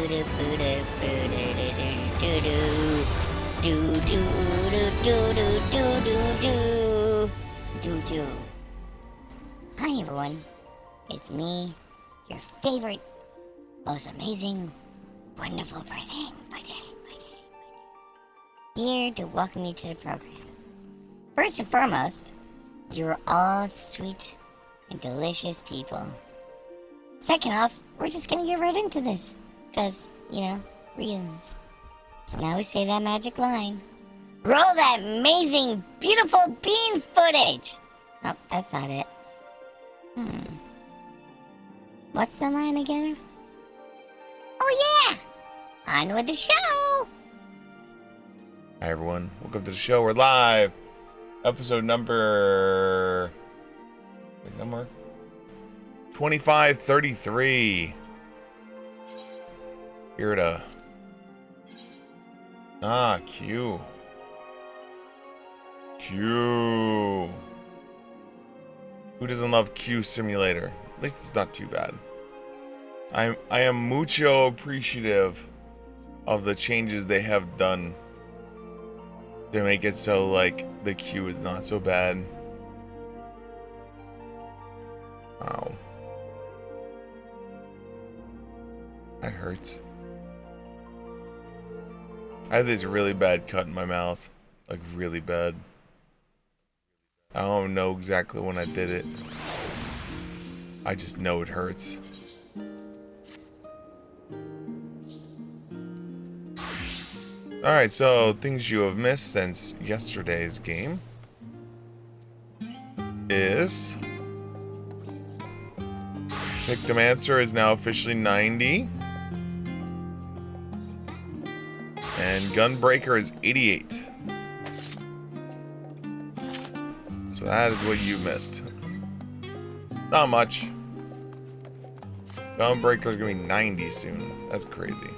Hi everyone, it's me, your favorite, most amazing, wonderful person, here to welcome you to the program. First and foremost, you're all sweet and delicious people. Second off, we're just gonna get right into this, because, reasons. So now we say that magic line. Roll that amazing, beautiful bean footage! Oh, that's not it. What's the line again? Oh yeah! On with the show! Hi everyone, welcome to the show. We're live. Episode number 2533. Here to Q. Who doesn't love Q Simulator? At least it's not too bad. I am mucho appreciative of the changes they have done to make it so like the queue is not so bad. Wow. That hurts. I had this really bad cut in my mouth. Like really bad. I don't know exactly when I did it. I just know it hurts. Alright, so things you have missed since yesterday's game is Pictomancer is now officially 90 and Gunbreaker is 88. So that is what you missed. Not much. Gunbreaker's gonna be 90 soon. That's crazy.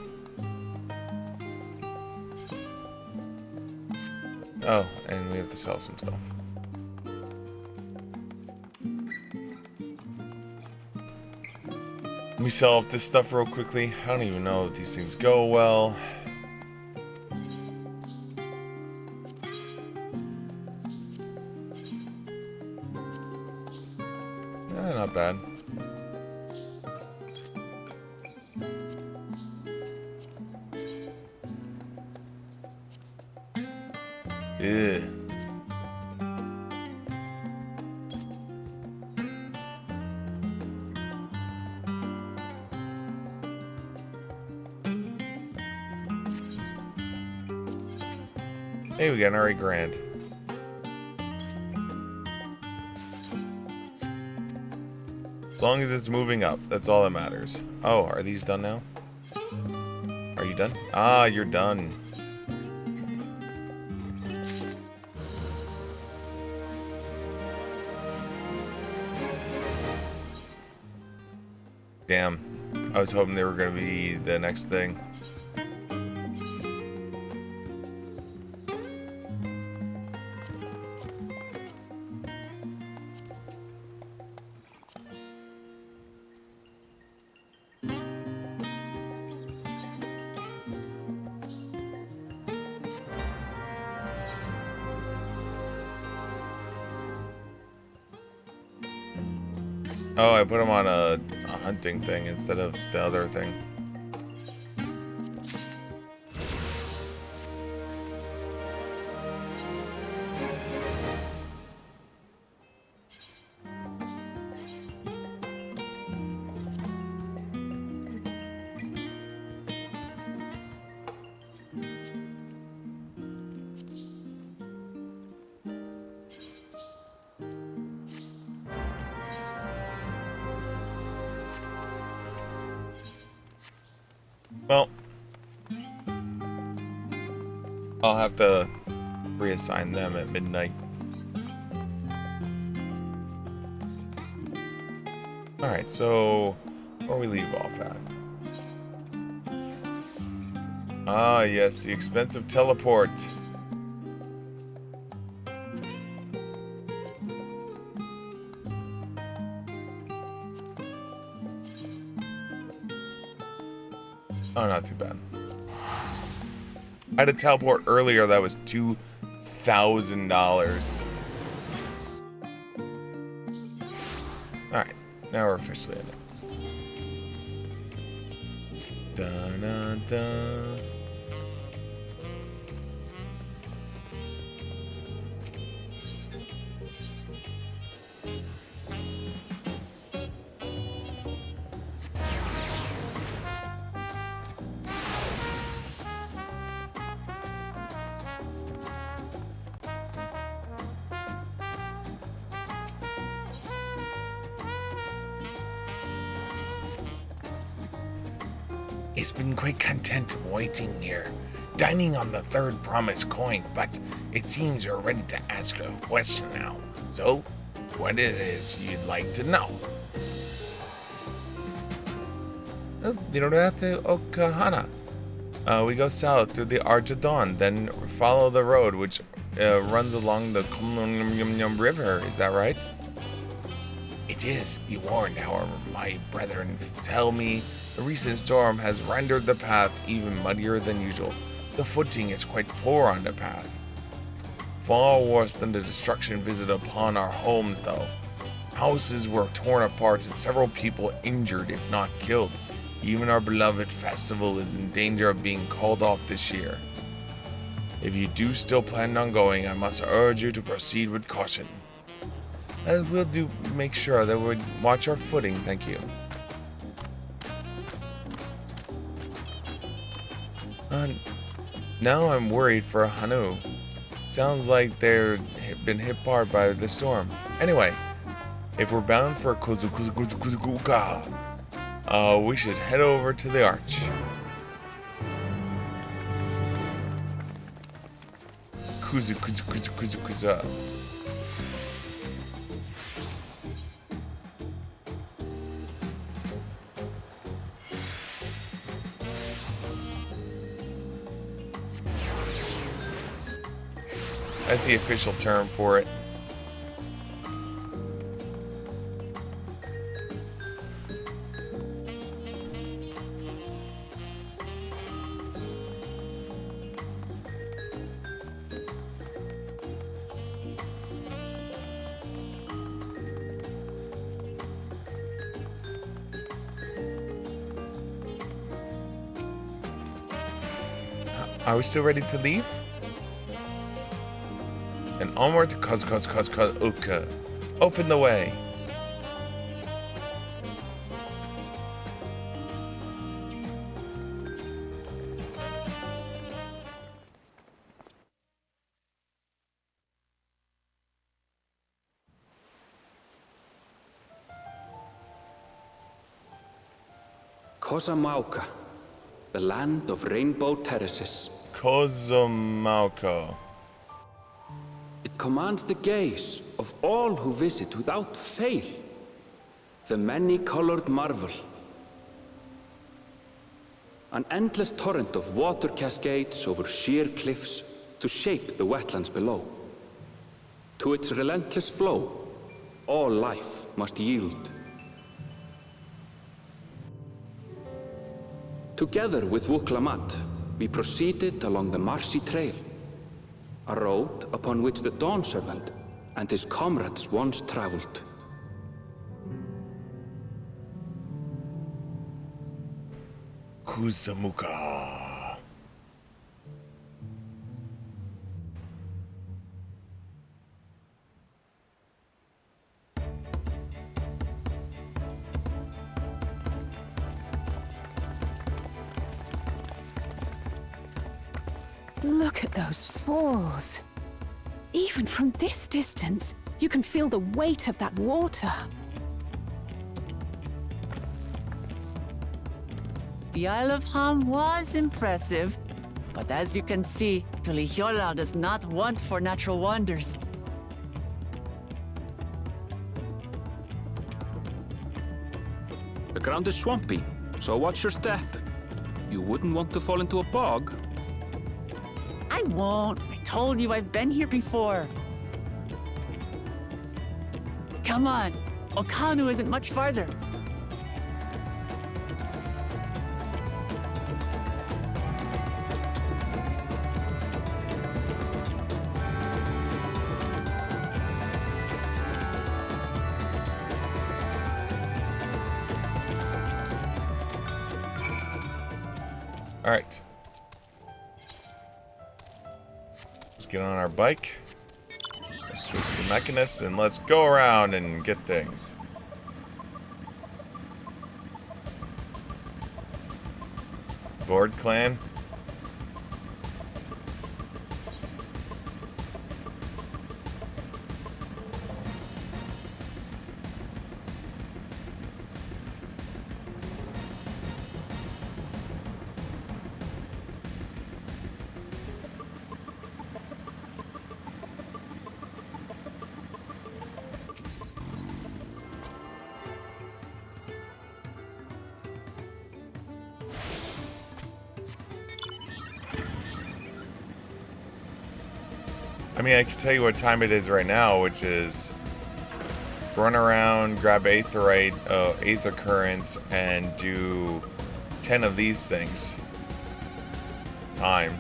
Oh, and we have to sell some stuff. Let me sell off this stuff real quickly. I don't even know if these things go well. Not bad. Ugh. Hey, we got an RE grand. As long as it's moving up, that's all that matters. Oh, are these done now? Are you done? Ah, you're done. Damn. I was hoping they were going to be the next thing. Oh, I put them on a hunting thing instead of the other thing. Well, I'll have to reassign them at midnight. Alright, so where we leave off at? Ah, yes, the expensive teleport. Oh, not too bad. I had to teleport earlier. That was $2,000. Alright, now we're officially in it. Dun, dun, dun. It's been quite content waiting here, dining on the third promised coin, but it seems you're ready to ask a question now. So, what it is you'd like to know? Oh, you don't have to Okahana. We go south through the Arch of Dawn, then follow the road which runs along the Kumyum River. Is that right? It is. Be warned, however, my brethren tell me the recent storm has rendered the path even muddier than usual. The footing is quite poor on the path. Far worse than the destruction visited upon our homes, though. Houses were torn apart and several people injured, if not killed. Even our beloved festival is in danger of being called off this year. If you do still plan on going, I must urge you to proceed with caution. We'll make sure that we watch our footing, thank you. Now I'm worried for Hanu. Sounds like they've been hit hard by the storm. Anyway, if we're bound for Kuzukuzukuzukuzuka, we should head over to the arch. Kuzukuzukuzukuzukuza. That's the official term for it. Are we still ready to leave? And onward to Kuzukuzukuzuka. Open the way. Kozamauka, the land of rainbow terraces. Kozamauka. It commands the gaze of all who visit without fail. The many-colored marvel. An endless torrent of water cascades over sheer cliffs to shape the wetlands below. To its relentless flow, all life must yield. Together with Wuklamat, we proceeded along the Marcy Trail, a road upon which the Dawn Servant and his comrades once traveled. Kuzamuka. Look at those falls. Even from this distance, you can feel the weight of that water. The Isle of Ham was impressive, but as you can see, Tulihiola does not want for natural wonders. The ground is swampy, so watch your step. You wouldn't want to fall into a bog. I won't. I told you I've been here before. Come on. Okanu isn't much farther. Alright. Let's get on our bike. Let's switch to Mechanist and let's go around and get things. Board clan. I mean, I can tell you what time it is right now, which is run around, grab aetherite, aether currents, and do 10 of these things. Time.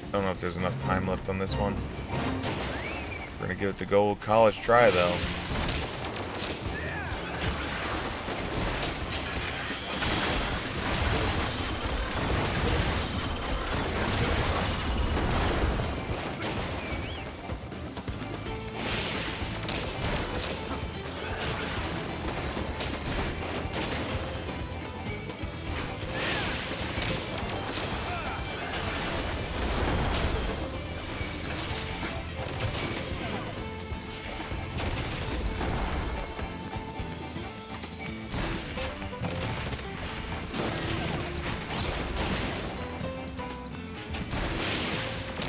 I don't know if there's enough time left on this one. We're gonna give it the gold college try, though.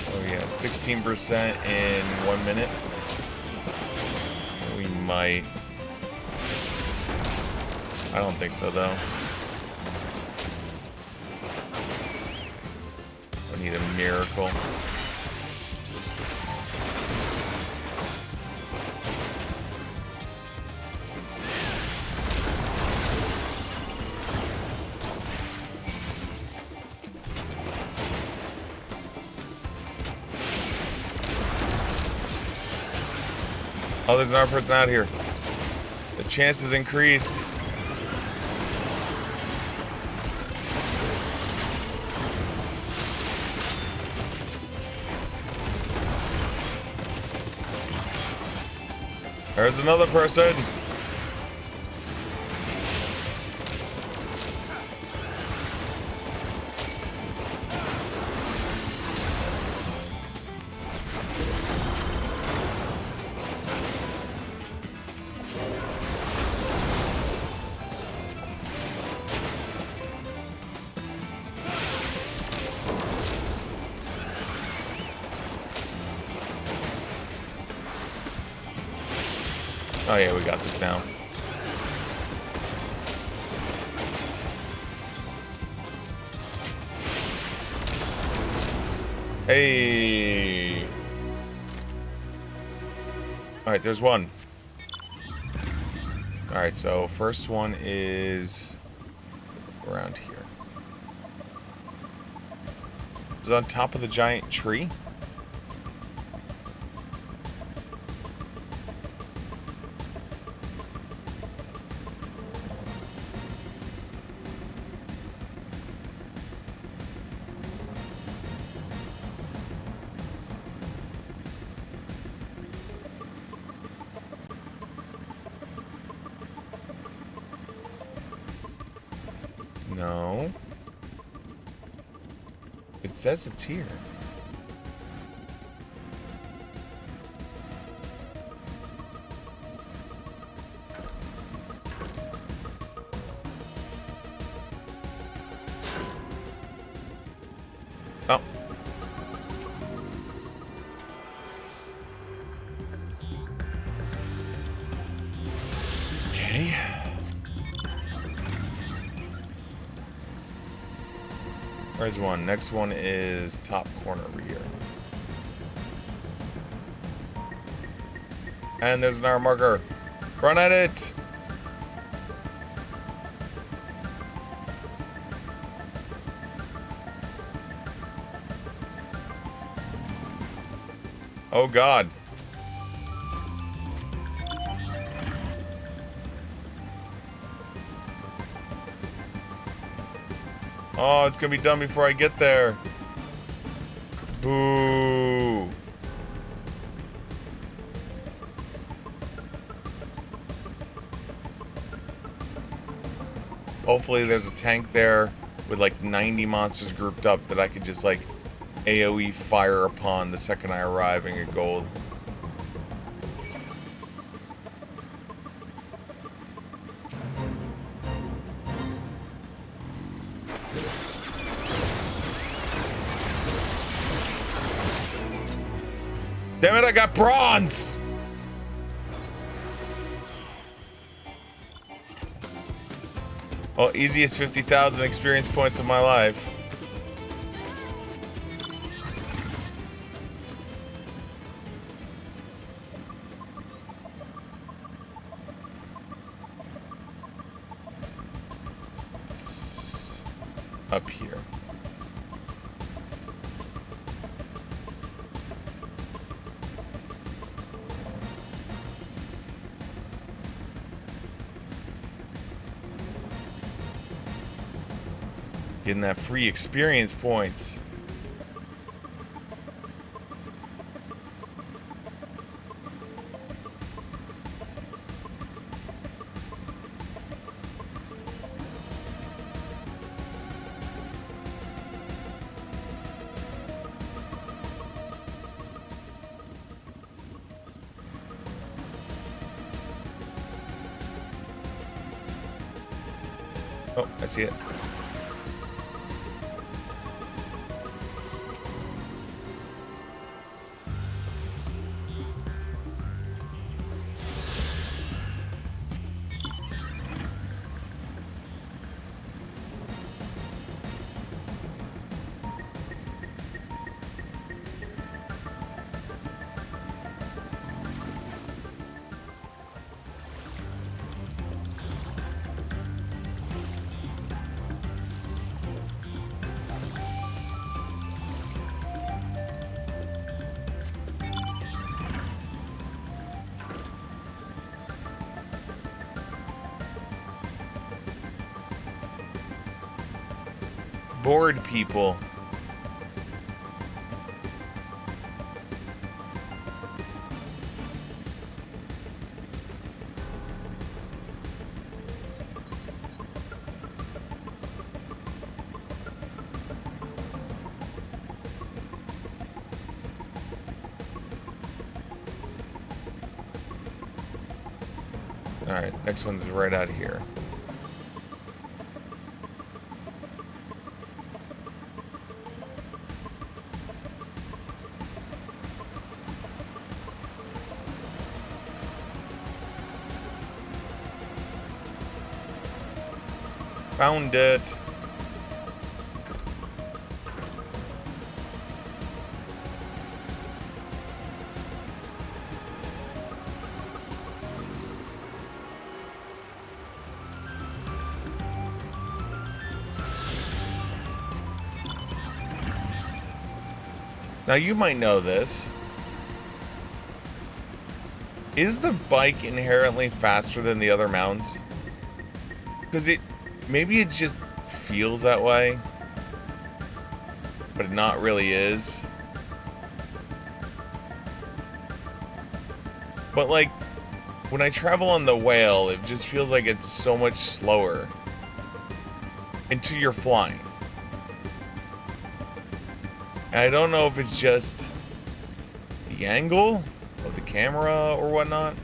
Oh yeah, 16% in 1 minute. We might. I don't think so though. I need a miracle. Oh, there's another person out here. The chance is increased. There's another person. Oh yeah, we got this now. Hey. Alright, there's one. Alright, so first one is around here. Is it on top of the giant tree? No. It says it's here. Oh. Okay. There's one. Next one is top corner over here. And there's an hour marker. Run at it! Oh god. Oh, it's gonna be done before I get there. Boo. Hopefully there's a tank there with like 90 monsters grouped up that I could just like AoE fire upon the second I arrive and get gold. Damn it, I got bronze! Well, easiest 50,000 experience points of my life. It's up here. Getting that free experience points. Oh, I see it. Bored people. Alright, next one's right out of here. Found it. Now you might know this. Is the bike inherently faster than the other mounts? Because maybe it just feels that way, but it not really is. But like, when I travel on the whale, it just feels like it's so much slower until you're flying. And I don't know if it's just the angle of the camera or whatnot.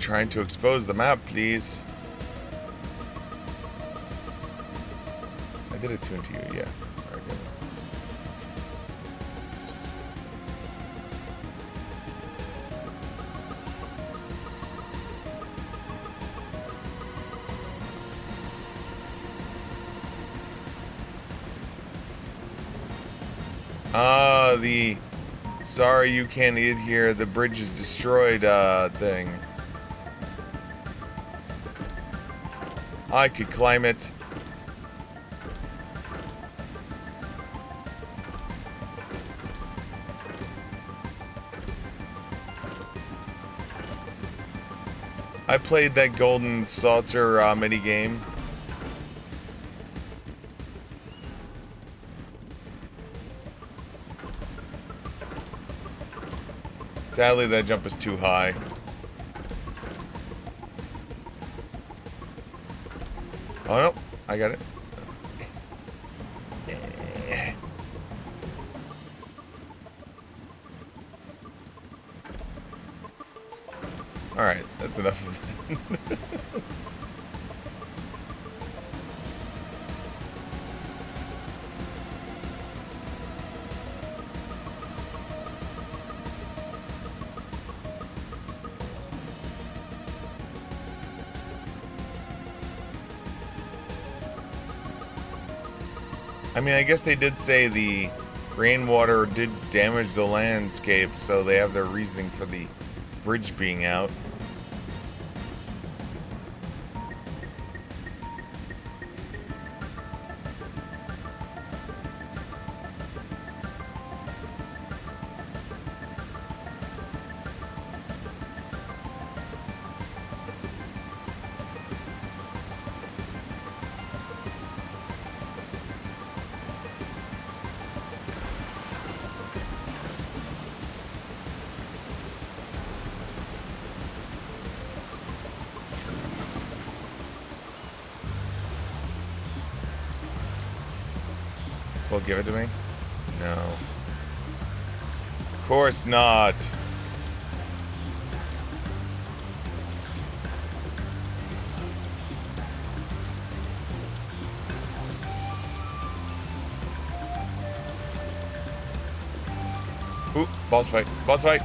Trying to expose the map, please. I did attune to you, yeah. Alright, good. The sorry you can't eat here, the bridge is destroyed thing. I could climb it. I played that golden saucer mini game. Sadly, that jump is too high. Oh no, I got it. Alright, that's enough of that. I mean, I guess they did say the rainwater did damage the landscape, so they have their reasoning for the bridge being out. Will give it to me? No. Of course not. Ooh, boss fight. Boss fight.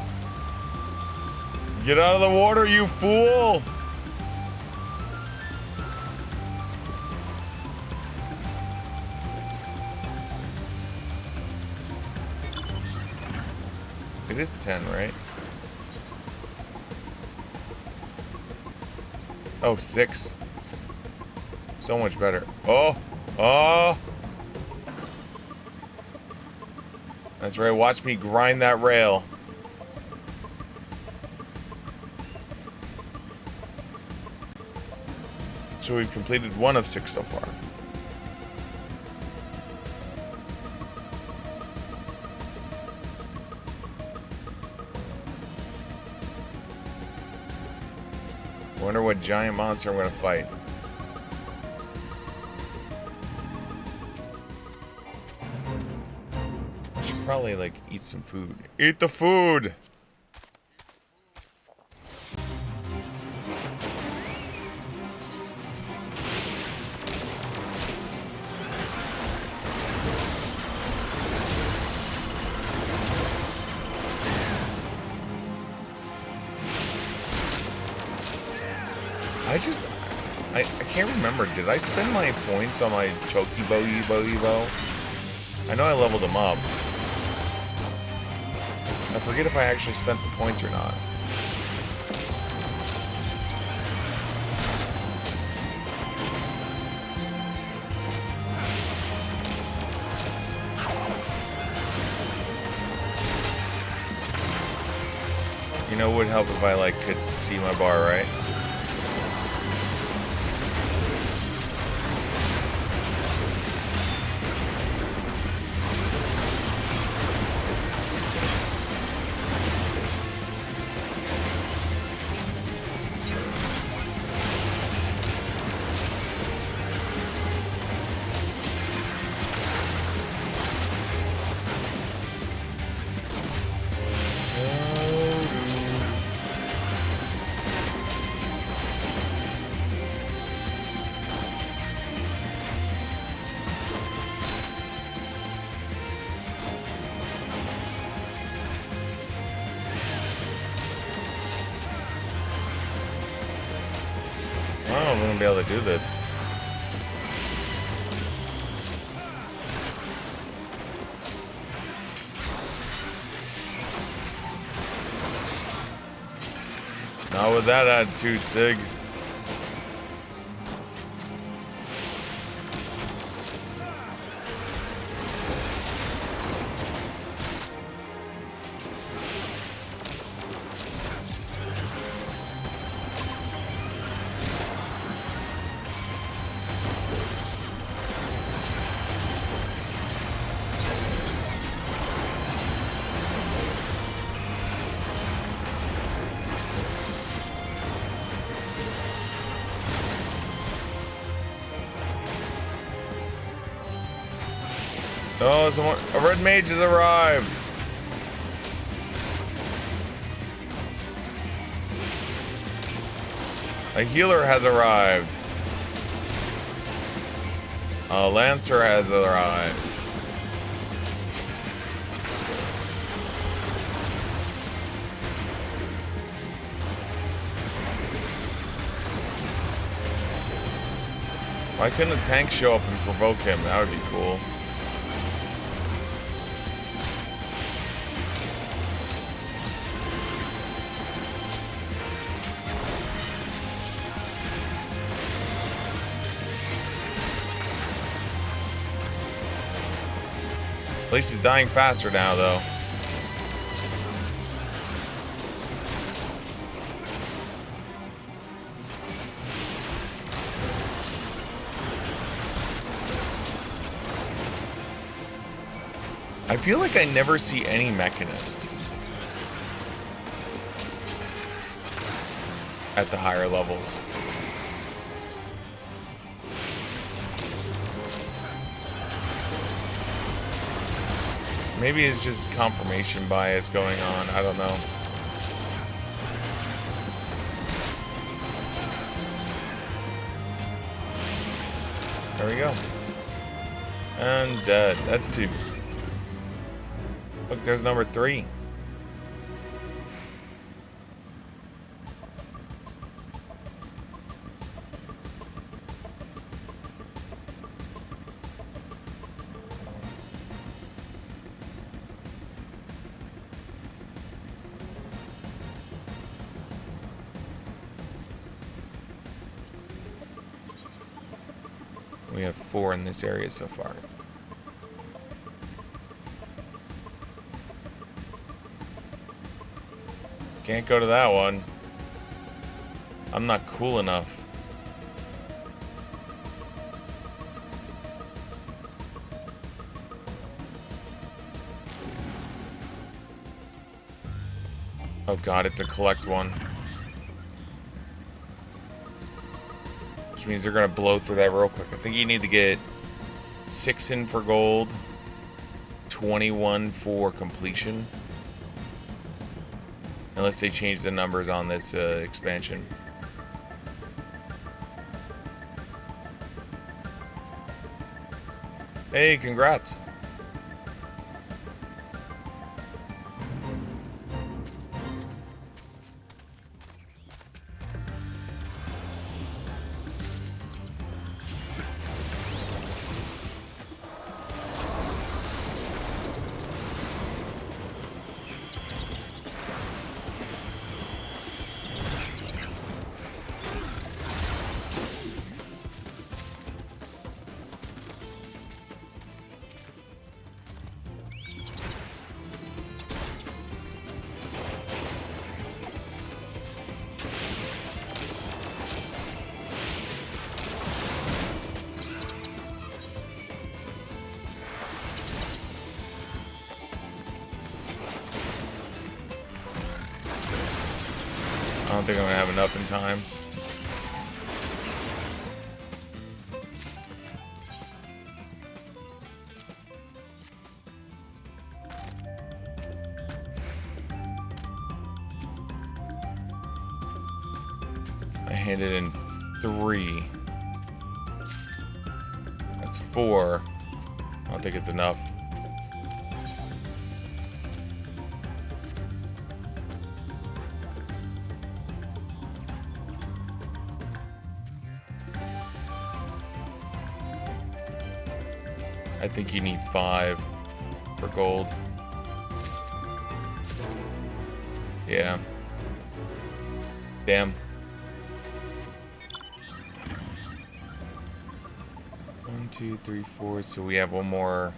Get out of the water, you fool! It is 10, right? Oh, 6. So much better. Oh! Oh! That's right, watch me grind that rail. So we've completed 1 of 6 so far. I wonder what giant monster I'm gonna fight. I should probably, like, eat some food. Eat the food! I can't remember. Did I spend my points on my Chocobo Evo? I know I leveled them up. I forget if I actually spent the points or not. You know, it would help if I, like, could see my bar, right? gonna be able to do this. Not with that attitude, Sig. Oh, someone, a red mage has arrived. A healer has arrived. A lancer has arrived. Why couldn't a tank show up and provoke him? That would be cool. At least he's dying faster now, though. I feel like I never see any mechanist at the higher levels. Maybe it's just confirmation bias going on. I don't know. There we go. And dead. That's 2. Look, there's number 3. We have 4 in this area so far. Can't go to that one. I'm not cool enough. Oh god, it's a collect one. Which means they're gonna blow through that real quick. I think you need to get 6 in for gold, 21 for completion. Unless they change the numbers on this expansion. Hey, congrats. I don't think I'm gonna have enough in time. I handed in 3. That's 4. I don't think it's enough. I think you need 5 for gold. Yeah. Damn. 1, 2, 3, 4. So we have one more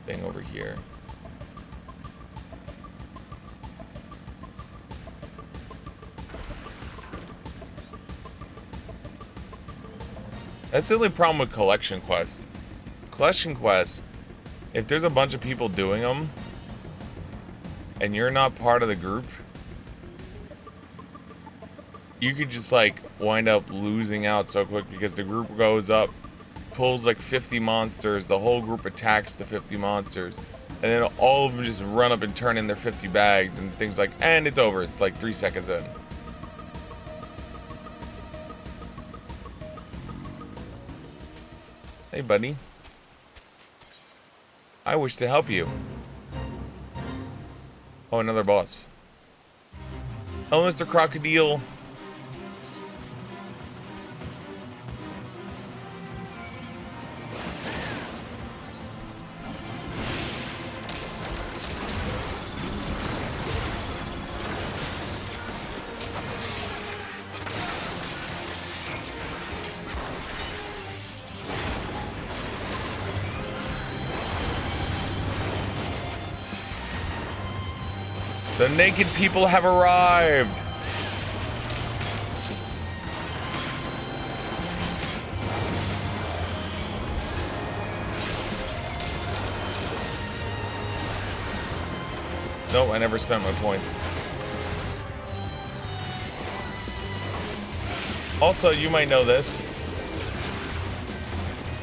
thing over here. That's the only problem with collection quests. Collection quests, if there's a bunch of people doing them, and you're not part of the group, you could just like wind up losing out so quick because the group goes up, pulls like 50 monsters, the whole group attacks the 50 monsters, and then all of them just run up and turn in their 50 bags and things like, and it's over like 3 seconds in. Hey buddy, I wish to help you. Oh, another boss. Oh, Mr. Crocodile. The naked people have arrived. Nope, I never spent my points. Also, you might know this.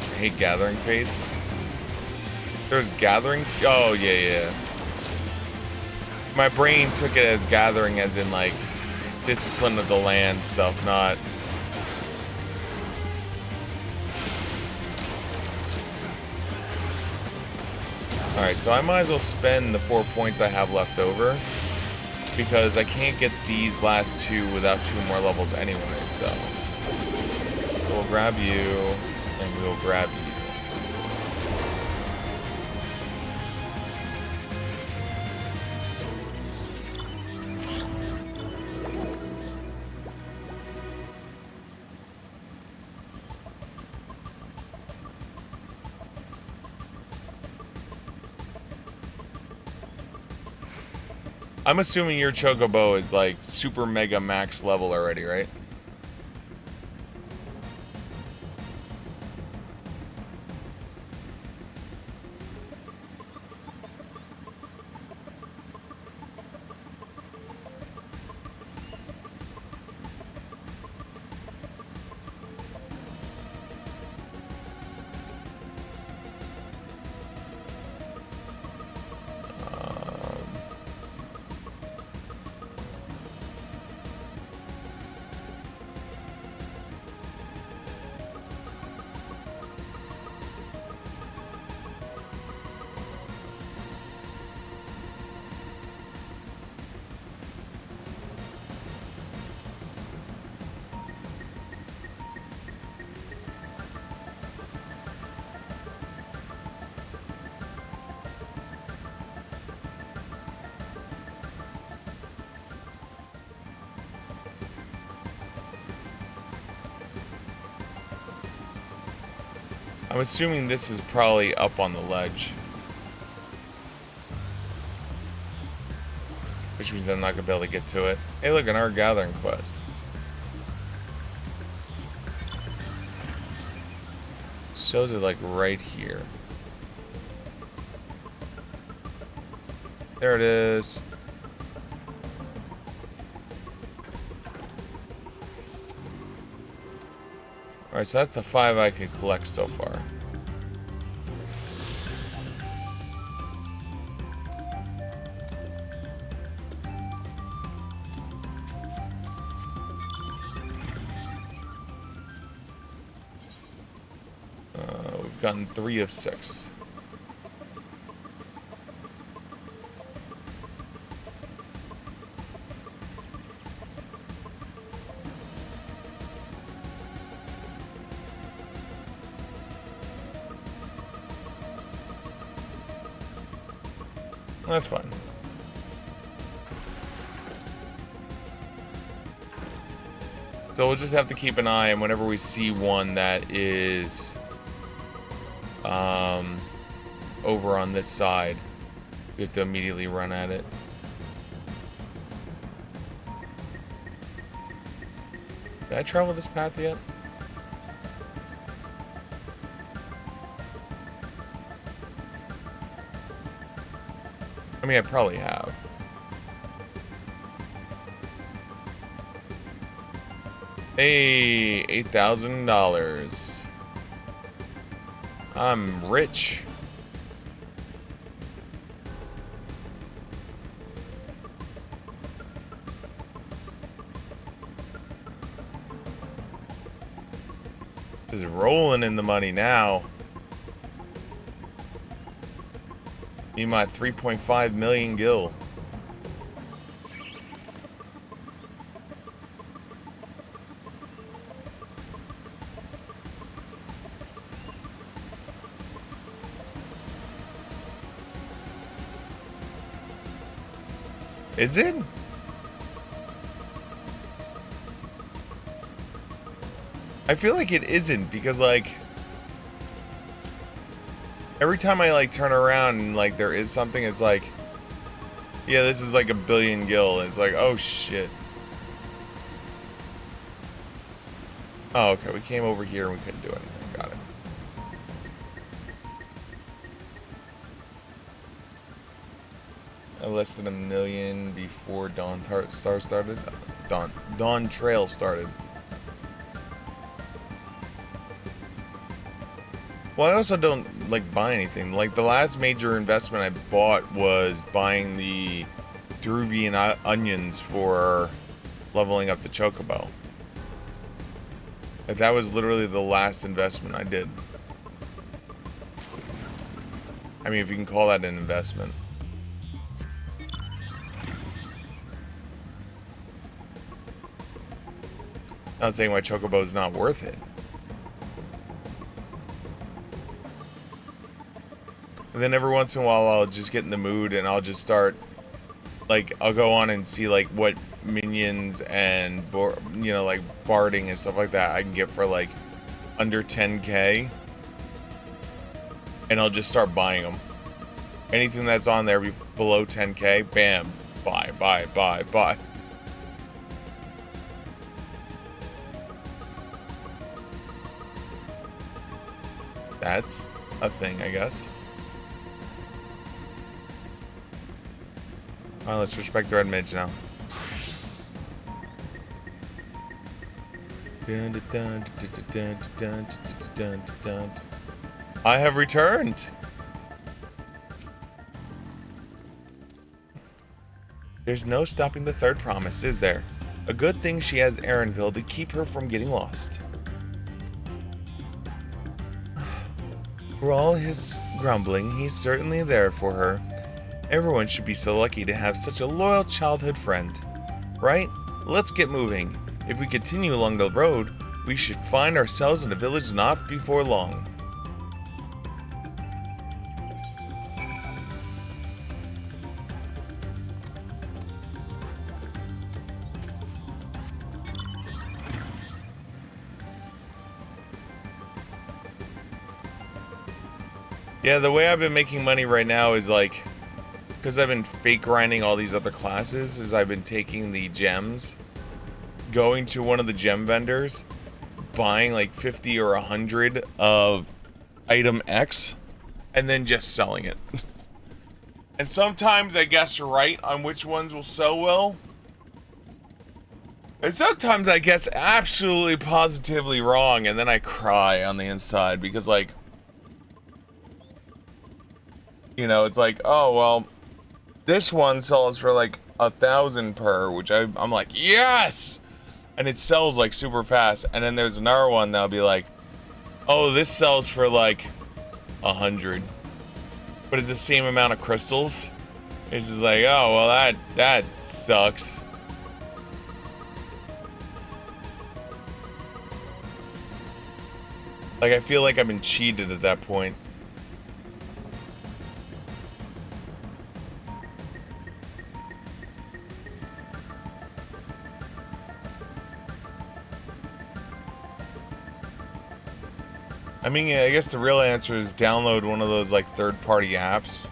I hate gathering fates. There's gathering. Oh, yeah. My brain took it as gathering as in like discipline of the land stuff, not. Alright, so I might as well spend the 4 points I have left over because I can't get these last 2 without 2 more levels anyway, so we'll grab you and we'll grab you. I'm assuming your Chocobo is like super mega max level already, right? I'm assuming this is probably up on the ledge. Which means I'm not gonna be able to get to it. Hey look, an art gathering quest. Shows it like right here. There it is. Alright, so that's the 5 I could collect so far. We've gotten 3 of 6. That's fine. So we'll just have to keep an eye, and whenever we see one that is over on this side, we have to immediately run at it. Did I travel this path yet? I mean, I probably have. Hey, $8,000. I'm rich. This is rolling in the money now. Need my 3.5 million gil. Is it? I feel like it isn't, because like every time I like turn around and like there is something, it's like, yeah, this is like a billion gil, and it's like, oh shit. Oh, okay, we came over here and we couldn't do anything. Got it. Less than 1 million before Dawntrail started. Dawntrail started. Well, I also don't like buy anything. Like the last major investment I bought was buying the Deruvian onions for leveling up the Chocobo. Like, that was literally the last investment I did. I mean, if you can call that an investment. Not saying my Chocobo is not worth it. And then every once in a while, I'll just get in the mood and I'll just start, like, I'll go on and see, like, what minions and, you know, like, barding and stuff like that I can get for, like, under 10k. And I'll just start buying them. Anything that's on there below 10k, bam, buy. That's a thing, I guess. Alright, let's respect the red mage now. I have returned! There's no stopping the third promise, is there? A good thing she has Aaronville to keep her from getting lost. For all his grumbling, he's certainly there for her. Everyone should be so lucky to have such a loyal childhood friend. Right? Let's get moving. If we continue along the road, we should find ourselves in a village not before long. Yeah, the way I've been making money right now is like, because I've been fake grinding all these other classes, is I've been taking the gems, going to one of the gem vendors, buying like 50 or 100 of item X, and then just selling it. And sometimes I guess right on which ones will sell well. And sometimes I guess absolutely positively wrong, and then I cry on the inside because, like, you know, it's like, oh, well, this one sells for like 1,000 per, which I'm like, yes! And it sells like super fast. And then there's another one that'll be like, oh, this sells for like 100. But it's the same amount of crystals. It's just like, oh, well, that sucks. Like, I feel like I've been cheated at that point. I mean, I guess the real answer is download one of those like third-party apps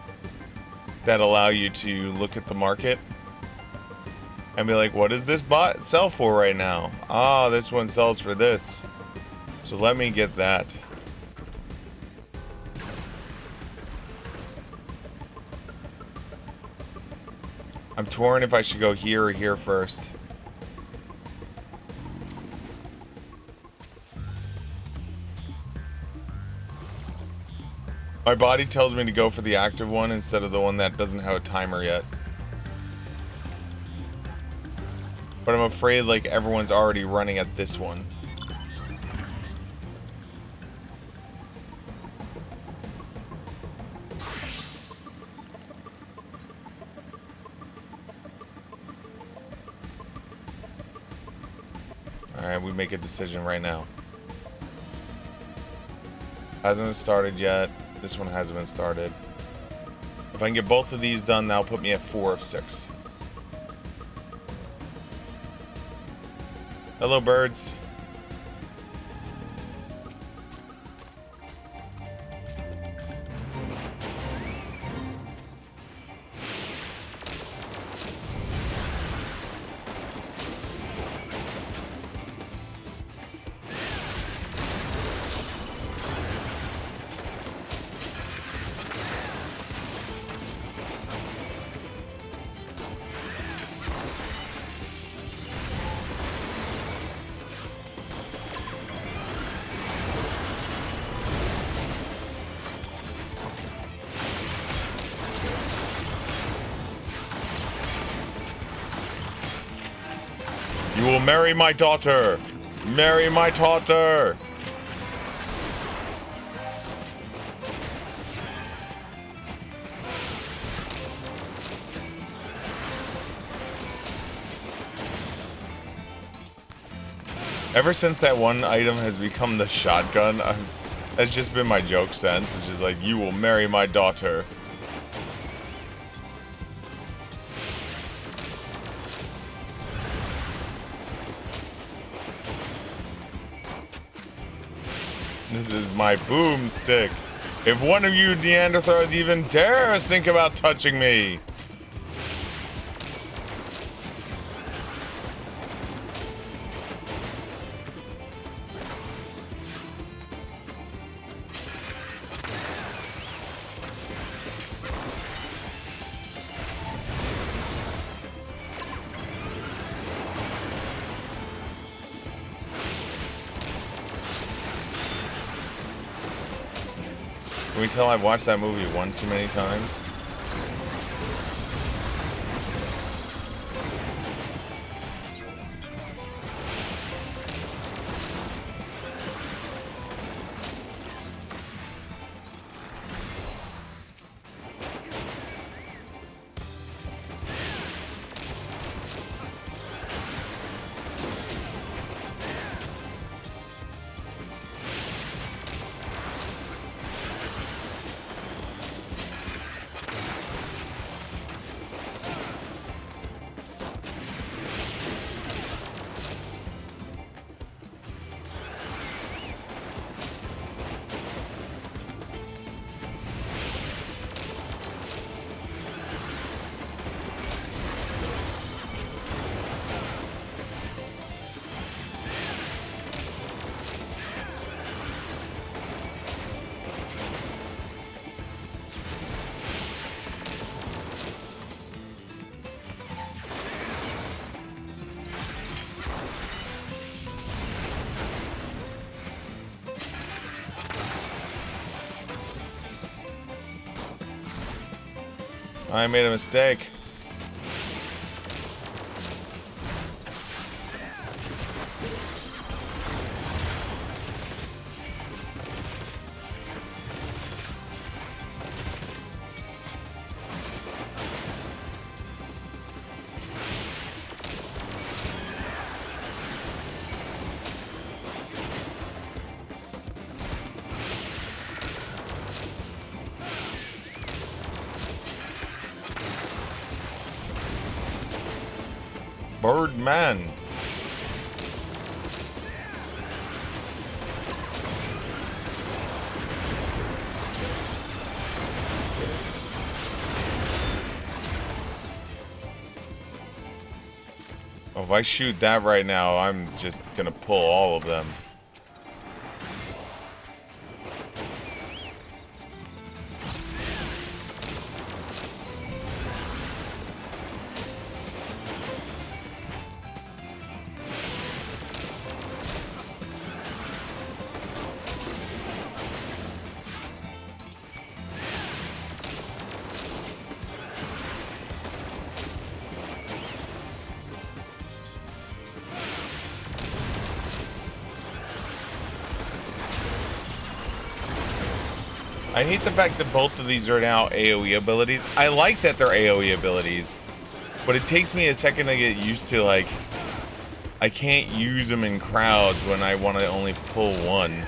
that allow you to look at the market and be like, what does this bot sell for right now? Ah, this one sells for this. So let me get that. I'm torn if I should go here or here first. My body tells me to go for the active one instead of the one that doesn't have a timer yet. But I'm afraid like everyone's already running at this one. Alright, we make a decision right now. Hasn't been started yet. This one hasn't been started. If I can get both of these done, that'll put me at 4 of 6. Hello, birds. You will marry my daughter! Marry my daughter! Ever since that one item has become the shotgun, that's just been my joke since. It's just like, you will marry my daughter. This is my boomstick. If one of you Neanderthals even dares think about touching me. Can we tell I've watched that movie one too many times? I made a mistake. Birdman. Oh, if I shoot that right now, I'm just gonna pull all of them. I hate the fact that both of these are now AoE abilities. I like that they're AoE abilities, but it takes me a second to get used to, like, I can't use them in crowds when I want to only pull one.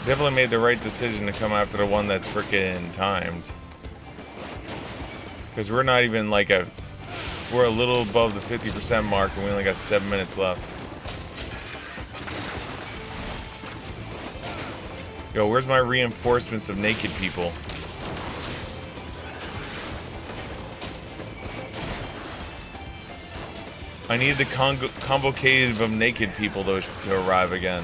Definitely made the right decision to come after the one that's freaking timed. Because we're not even like we're a little above the 50% mark and we only got 7 minutes left. Yo, where's my reinforcements of naked people? I need the combo cave of naked people to arrive again.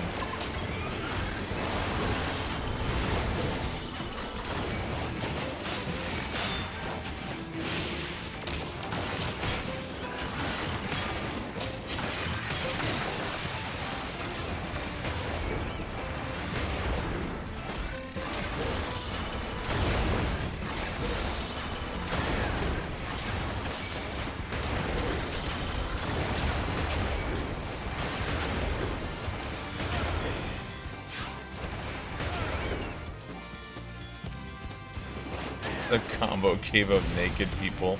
The combo cave of naked people.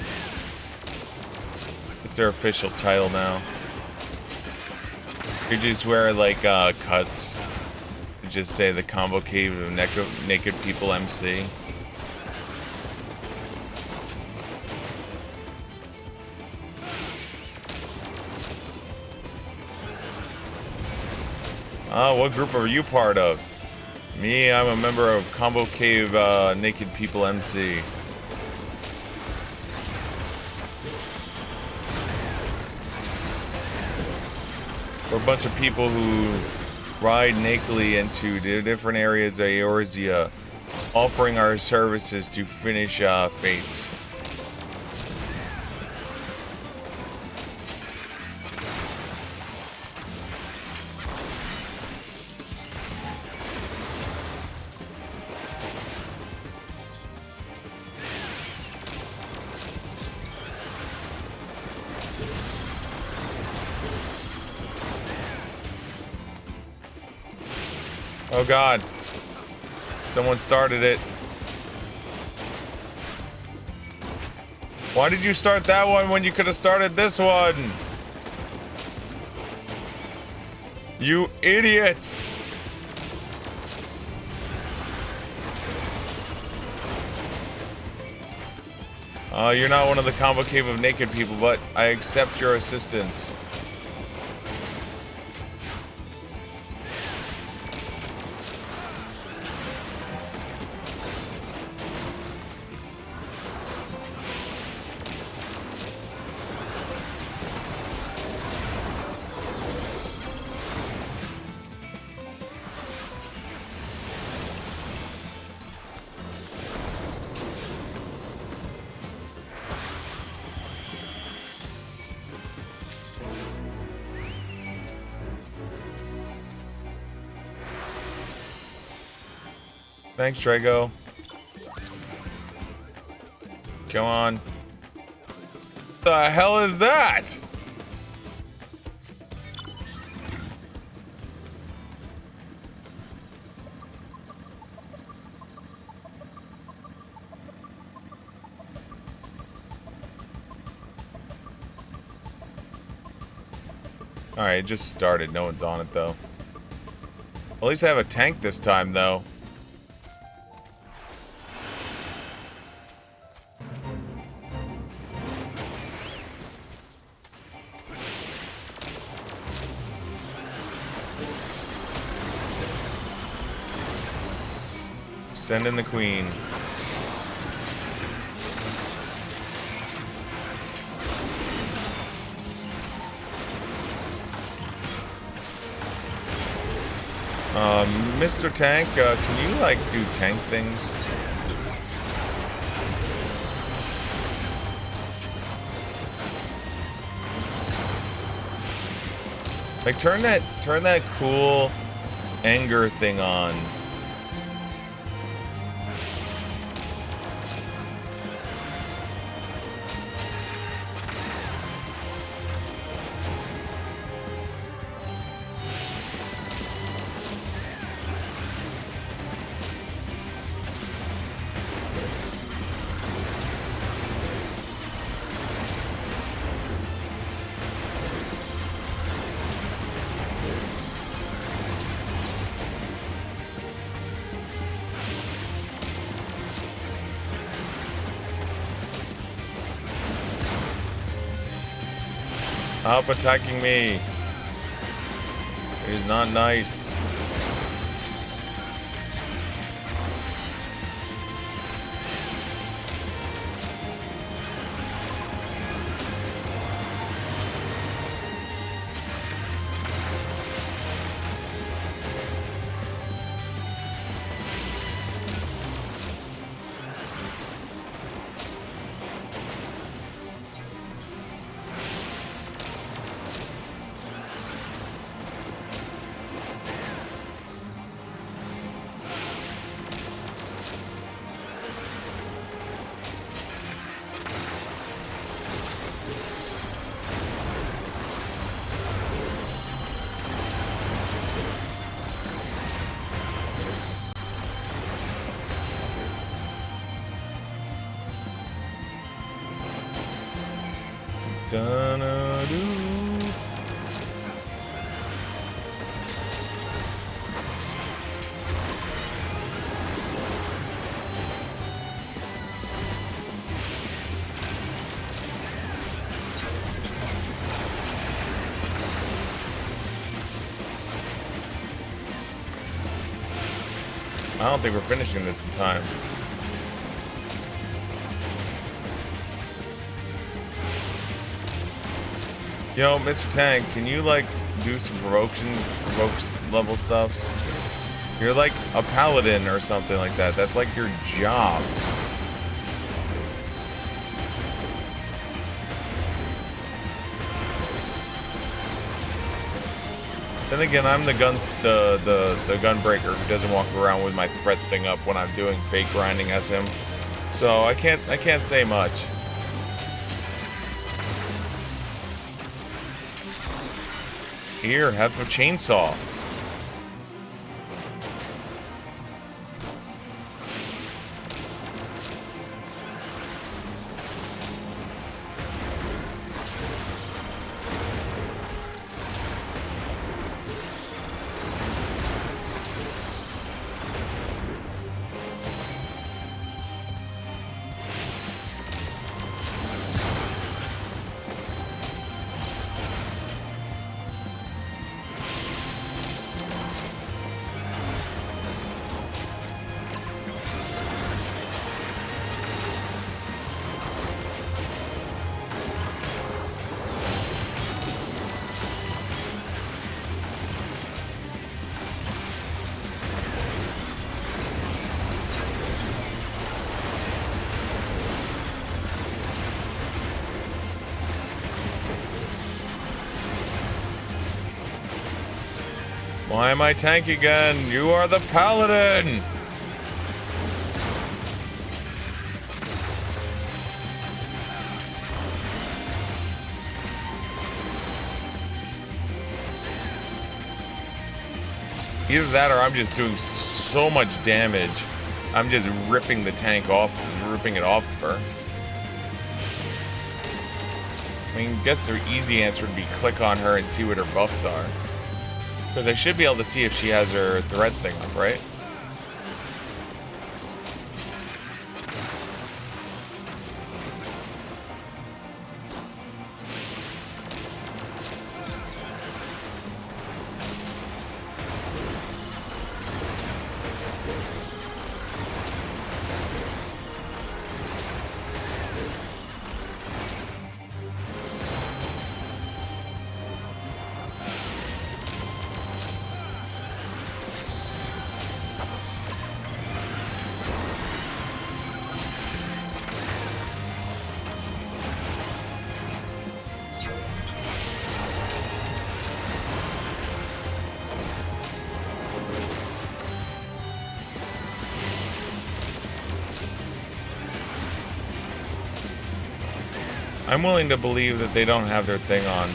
It's their official title now. You just wear like cuts. You just say the combo cave of naked people MC. What group are you part of? Me, I'm a member of Combo Cave Naked People MC. We're a bunch of people who ride nakedly into the different areas of Eorzea, offering our services to finish fates. Oh God, someone started it. Why did you start that one when you could have started this one? You idiots! You're not one of the combo cave of naked people, but I accept your assistance. Thanks, Drago. Come on. The hell is that? Alright, it just started. No one's on it, though. At least I have a tank this time, though. Send in the queen. Mr. Tank, can you, like, do tank things? Like, turn that cool anger thing on. Stop attacking me. It is not nice. Dun-a-doo. I don't think we're finishing this in time. Yo, Mr. Tank, can you, like, do some provoke level stuffs? You're like a paladin or something like that. That's like your job. Then again, I'm the gunbreaker who doesn't walk around with my threat thing up when I'm doing fake grinding as him. So I can't say much. Here, have a chainsaw. Why am I tank again? You are the paladin! Either that or I'm just doing so much damage. I'm just ripping the tank off, ripping it off of her. I mean, I guess the easy answer would be click on her and see what her buffs are. Because I should be able to see if she has her thread thing up, right? I'm willing to believe that they don't have their thing on.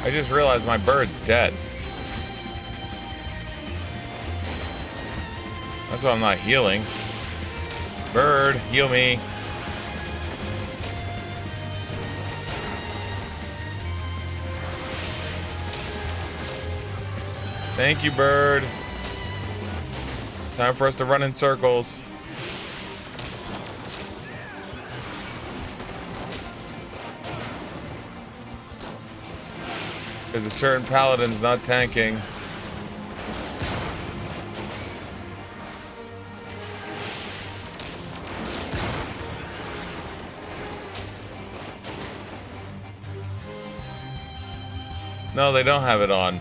I just realized my bird's dead. That's why I'm not healing. Bird, heal me. Thank you, bird. Time for us to run in circles. Because a certain paladin's not tanking. No, they don't have it on.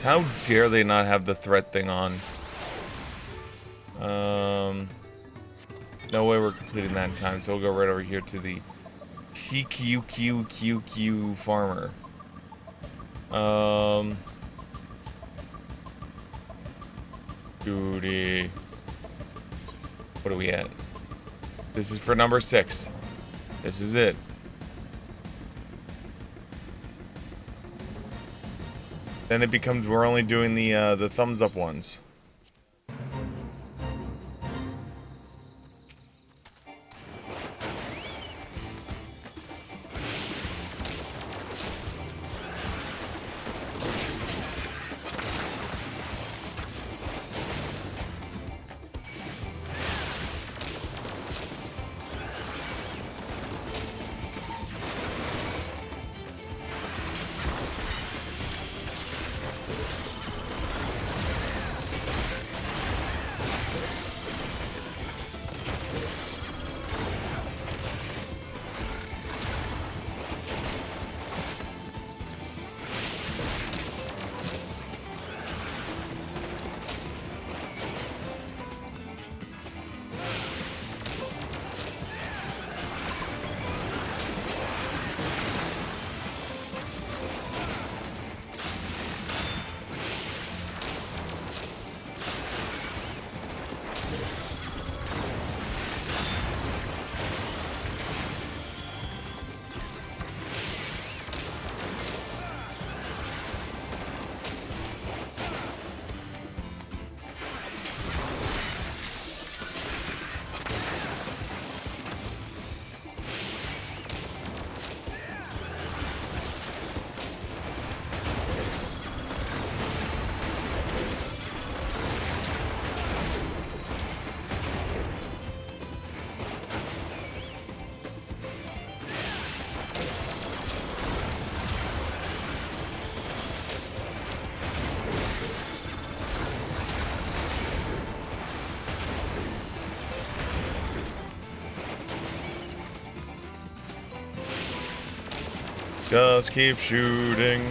How dare they not have the threat thing on? No way we're completing that in time, so we'll go right over here to the PQQQQ farmer. Duty. What are we at? This is for number 6. This is it. Then it becomes we're only doing the thumbs up ones. Just keep shooting.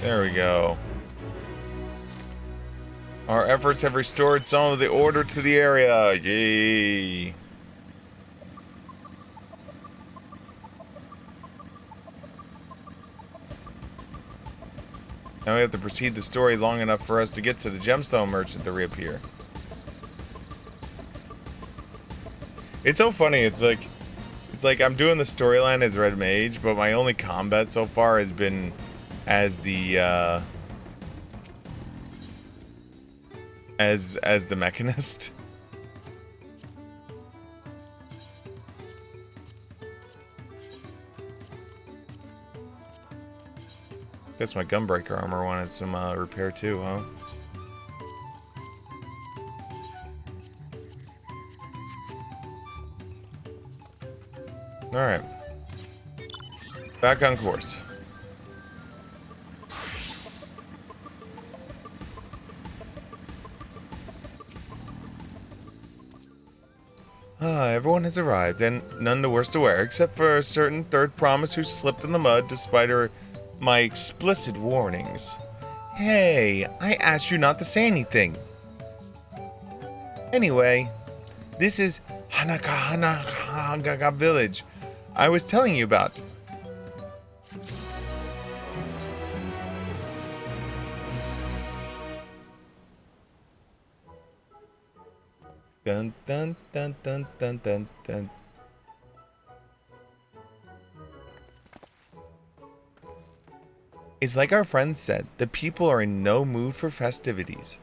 There we go. Our efforts have restored some of the order to the area. Yay. Now we have to proceed the story long enough for us to get to the gemstone merchant to reappear. It's so funny. It's like I'm doing the storyline as Red Mage, but my only combat so far has been as the as the mechanist. Guess my gunbreaker armor wanted some repair too, huh? Alright. Back on course. Everyone has arrived, and none the worse to wear, except for a certain third promise who slipped in the mud despite my explicit warnings. Hey, I asked you not to say anything. Anyway, this is Hanaka village I was telling you about. Dun dun dun dun dun dun dun. It's like our friends said, the people are in no mood for festivities.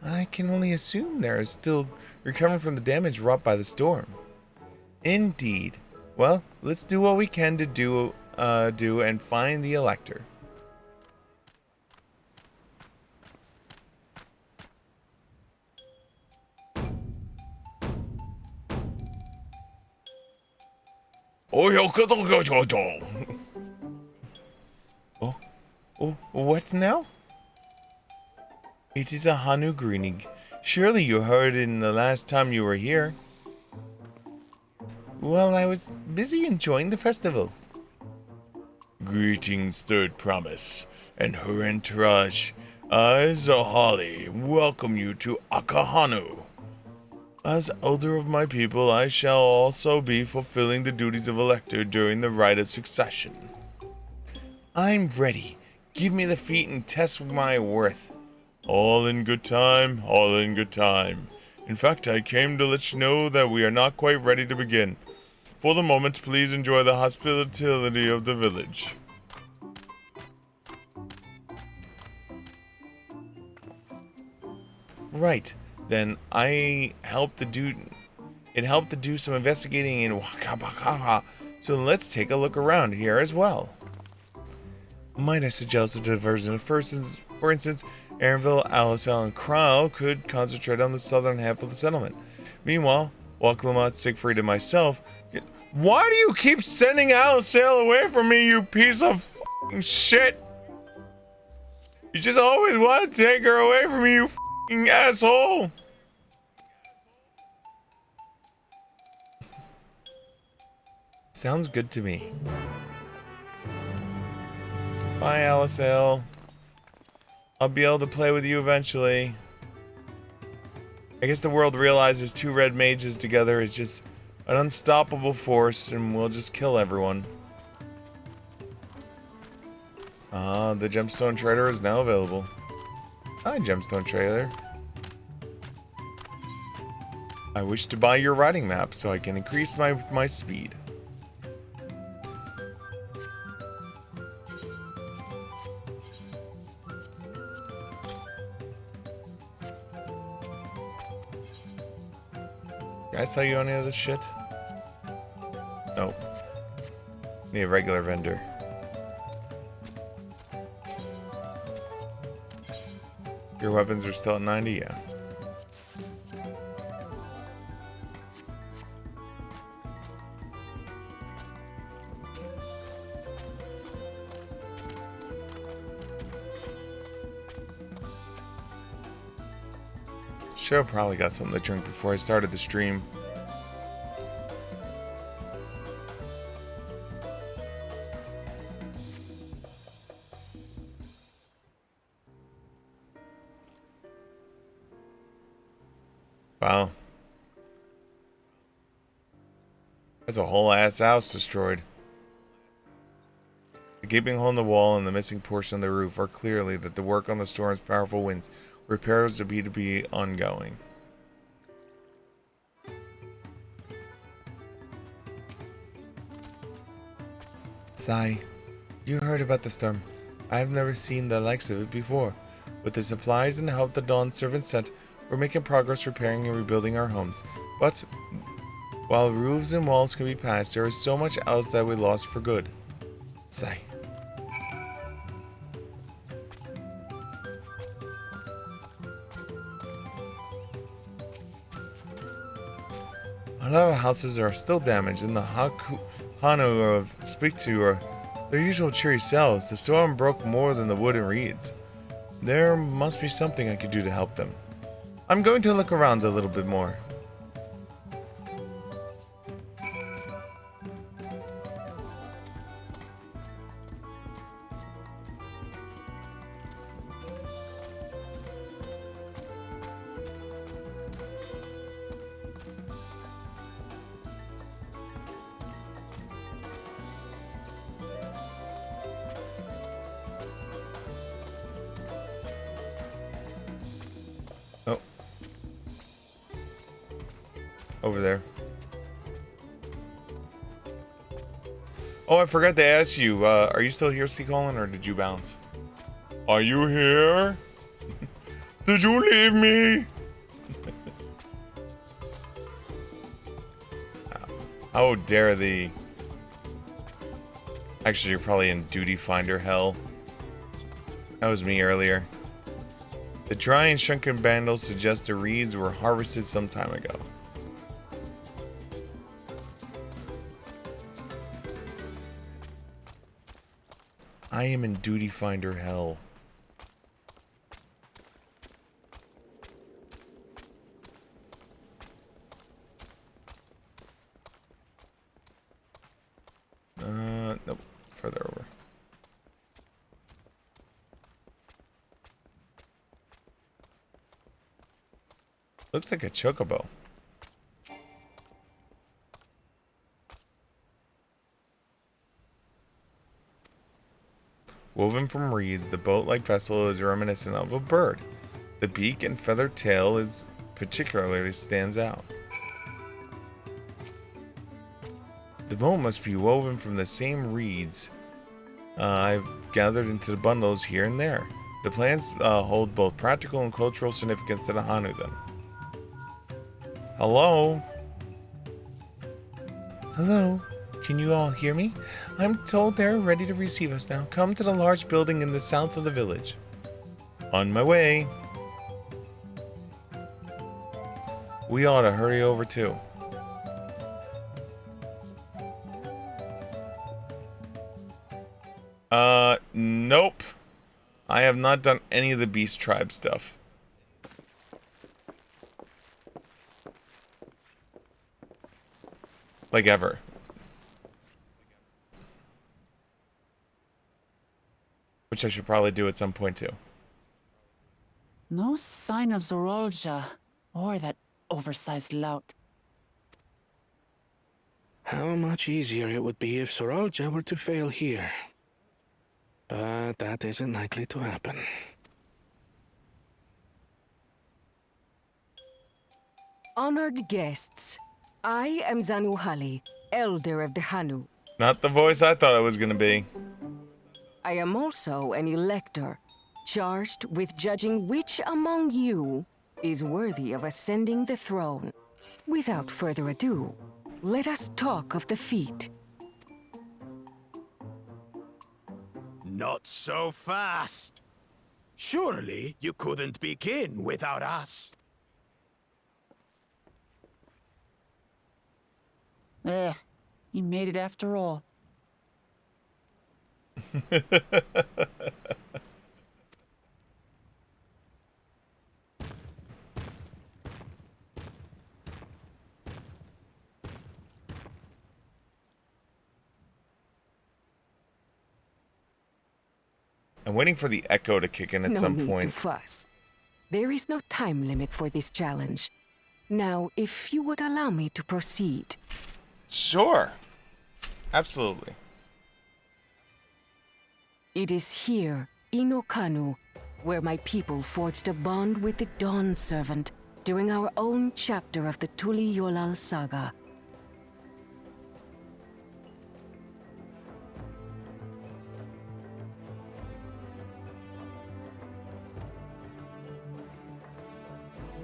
I can only assume they are still recovering from the damage wrought by the storm. Indeed. Well, let's do what we can to do and find the Elector. Oh, what now? It is a Hanu greeting. Surely you heard it in the last time you were here. Well, I was busy enjoying the festival. Greetings, Third Promise, and her entourage. I, Zahali, welcome you to Akahanu. As elder of my people, I shall also be fulfilling the duties of Elector during the rite of succession. I'm ready. Give me the feat and test my worth. All in good time, all in good time. In fact, I came to let you know that we are not quite ready to begin. For the moment, please enjoy the hospitality of the village. Right, then it helped to do some investigating in Wakabakaha, so let's take a look around here as well. Might I suggest a diversion? For instance, Aaronville, Alisal, and Crow could concentrate on the southern half of the settlement. Meanwhile, Waklamat, Siegfried, and myself... Why do you keep sending Alisal away from me, you piece of f***ing shit? You just always want to take her away from me, you f***ing asshole! Sounds good to me. Bye, Alisal. I'll be able to play with you eventually. I guess the world realizes two red mages together is just an unstoppable force, and we'll just kill everyone. The gemstone trader is now available. Hi, gemstone trader. I wish to buy your riding map so I can increase my speed. Can I sell you any of this shit? No. Need a regular vendor. Your weapons are still at 90? Yeah. Should've probably got something to drink before I started the stream. Wow. That's a whole ass house destroyed. The gaping hole in the wall and the missing portion of the roof are clearly that the work on the storm's powerful winds repairs appear to be ongoing. Sai, you heard about the storm. I have never seen the likes of it before. With the supplies and help the Dawn servants sent, we're making progress repairing and rebuilding our homes. But while roofs and walls can be patched, there is so much else that we lost for good. Sai. A lot of houses are still damaged, and the Hanu speak to are their usual cheery selves. The storm broke more than the wood and reeds. There must be something I could do to help them. I'm going to look around a little bit more. Oh. Over there. Oh, I forgot to ask you, are you still here, Sea Colin, or did you bounce? Are you here? Did you leave me? How dare thee. Actually, you're probably in duty finder hell. That was me earlier. The dry and shrunken bundles suggest the reeds were harvested some time ago. I am in duty finder hell. Nope. Further over. Looks like a chocobo. Woven from reeds, the boat-like vessel is reminiscent of a bird. The beak and feathered tail is particularly stands out. The boat must be woven from the same reeds I've gathered into the bundles here and there. The plants hold both practical and cultural significance to the Hanu then. Hello? Hello? Can you all hear me? I'm told they're ready to receive us now. Come to the large building in the south of the village. On my way. We ought to hurry over too. Nope. I have not done any of the Beast Tribe stuff. Like ever. Which I should probably do at some point too. No sign of Zorolja or that oversized lout. How much easier it would be if Sorolja were to fail here. But that isn't likely to happen. Honored guests, I am Zanuhali, Elder of the Hanu. Not the voice I thought it was gonna be. I am also an elector, charged with judging which among you is worthy of ascending the throne. Without further ado, let us talk of the feat. Not so fast. Surely you couldn't begin without us. You made it after all. I'm waiting for the echo to kick in at some No need point. to fuss. There is no time limit for this challenge. Now, if you would allow me to proceed. Sure. Absolutely. It is here, in Okanu, where my people forged a bond with the Dawn Servant during our own chapter of the Tuli Yolal saga.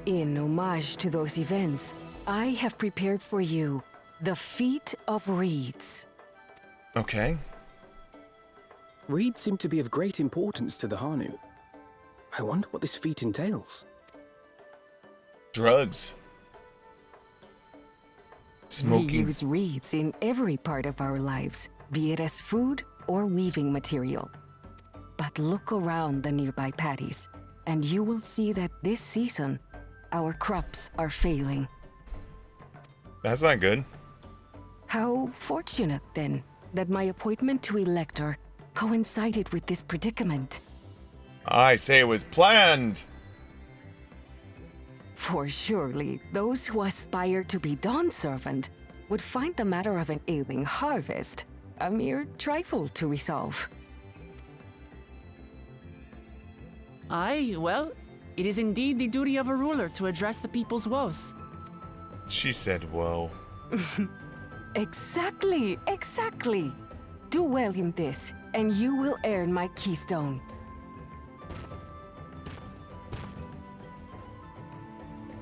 In homage to those events, I have prepared for you the Feat of Reeds. Okay. Reeds seem to be of great importance to the Hanu. I wonder what this feat entails. Drugs. We Smoking. use reeds in every part of our lives, be it as food or weaving material. But look around the nearby paddies, and you will see that this season, our crops are failing. That's not good. How fortunate, then, that my appointment to Elector coincided with this predicament. I say it was planned. For surely, those who aspire to be Dawn Servant would find the matter of an ailing harvest a mere trifle to resolve. Aye, well, it is indeed the duty of a ruler to address the people's woes. She said, whoa. Exactly, exactly. Do well in this, and you will earn my keystone.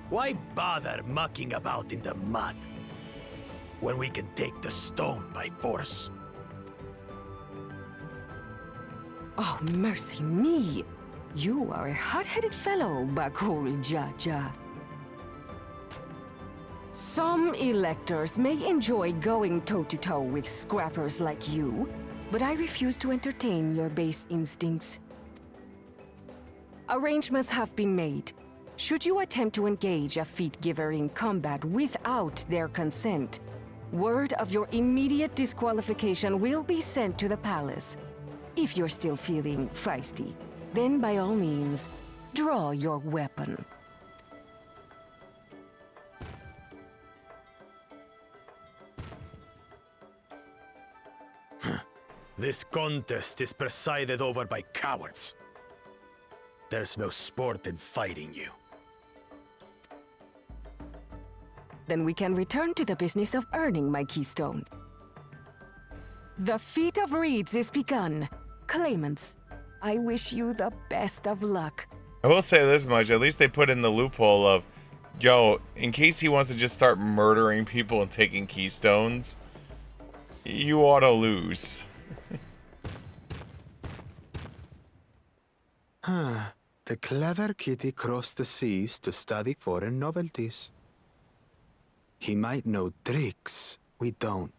Why bother mucking about in the mud when we can take the stone by force? Oh, mercy me! You are a hot-headed fellow, Bakul Jaja. Some electors may enjoy going toe-to-toe with scrappers like you, but I refuse to entertain your base instincts. Arrangements have been made. Should you attempt to engage a feat giver in combat without their consent, word of your immediate disqualification will be sent to the palace. If you're still feeling feisty, then by all means, draw your weapon. This contest is presided over by cowards. There's no sport in fighting you. Then we can return to the business of earning my keystone. The Feat of Reeds is begun. Claimants, I wish you the best of luck. I will say this much. At least they put in the loophole of, yo, in case he wants to just start murdering people and taking keystones, you ought to lose. The clever kitty crossed the seas to study foreign novelties. He might know tricks we don't.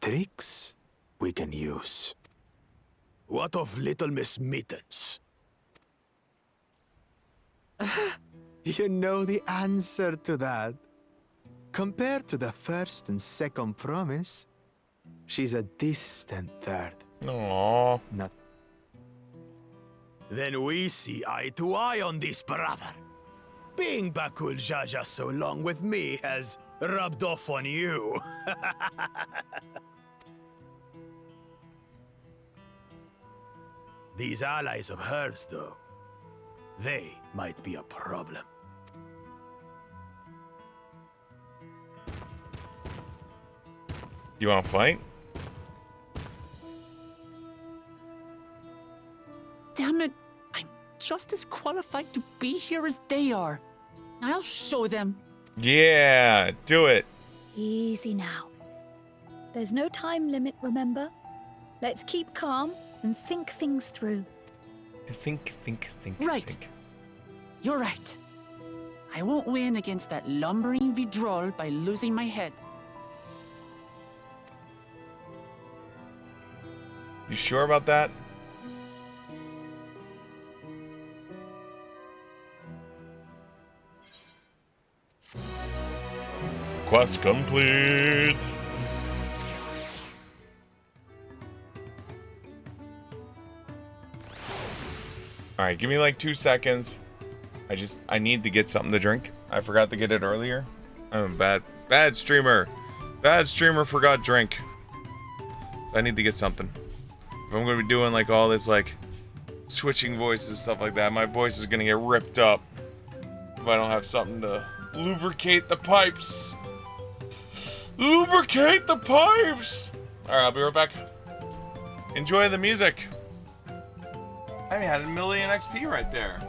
Tricks we can use. What of Little Miss Mittens? You know the answer to that. Compared to the first and second promise, she's a distant third. Aww. Not. Then we see eye to eye on this, brother. Being Bakul Jaja so long with me has rubbed off on you. These allies of hers, though, they might be a problem. You want to fight? Damn it, I'm just as qualified to be here as they are. I'll show them. Yeah, do it. Easy now. There's no time limit, remember? Let's keep calm and think things through. Think. Right. Think. You're right. I won't win against that lumbering Vidrol by losing my head. You sure about that? Quest complete. All right, give me like 2 seconds. I need to get something to drink. I forgot to get it earlier. I'm a bad streamer. Bad streamer forgot drink. I need to get something. If I'm gonna be doing like all this like switching voices, stuff like that, my voice is gonna get ripped up if I don't have something to lubricate the pipes. Lubricate the pipes! Alright, I'll be right back. Enjoy the music. I had a million XP right there.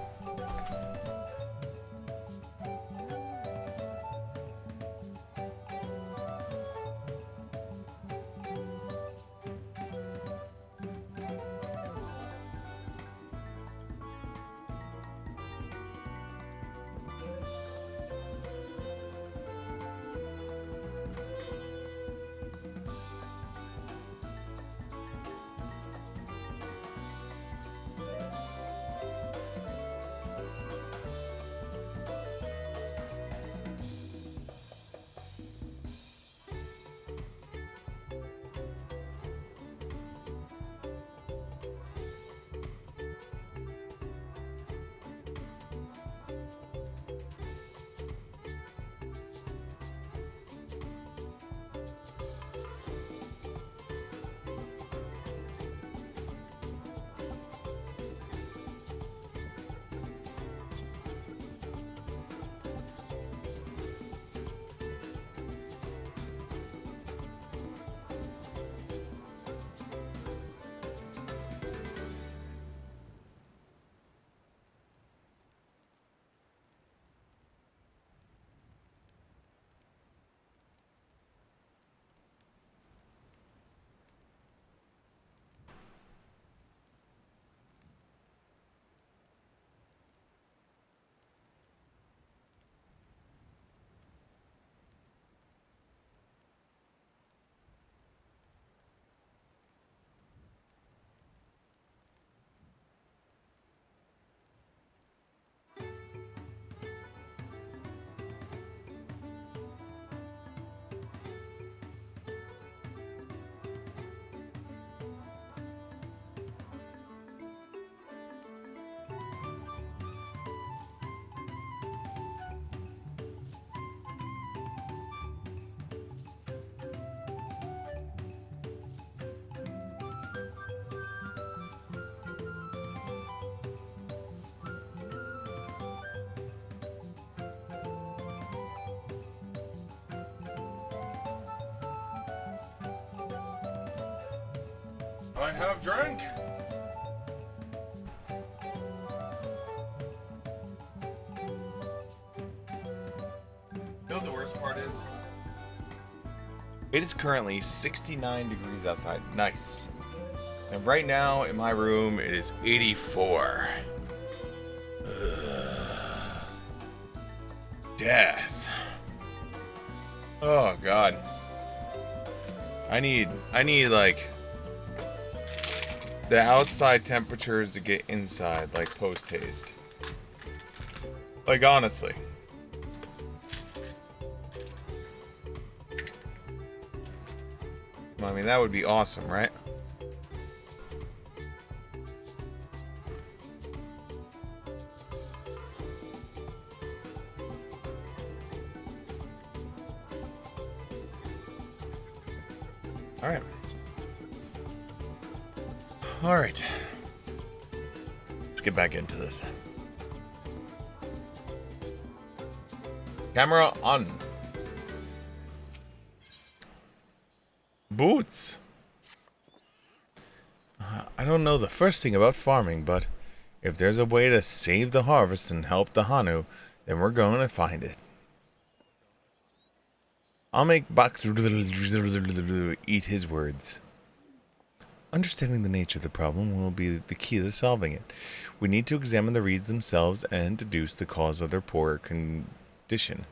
I have drank. You know what the worst part is? It is currently 69 degrees outside. Nice. And right now in my room it is 84. Ugh. Death. Oh god. I need like the outside temperatures to get inside, like post-haste. Like, honestly. I mean, that would be awesome, right? Alright. Alright. Let's get back into this. Camera on. Boots. I don't know the first thing about farming, but if there's a way to save the harvest and help the Hanu, then we're going to find it. I'll make Box eat his words. Understanding the nature of the problem will be the key to solving it. We need to examine the reeds themselves and deduce the cause of their poor condition.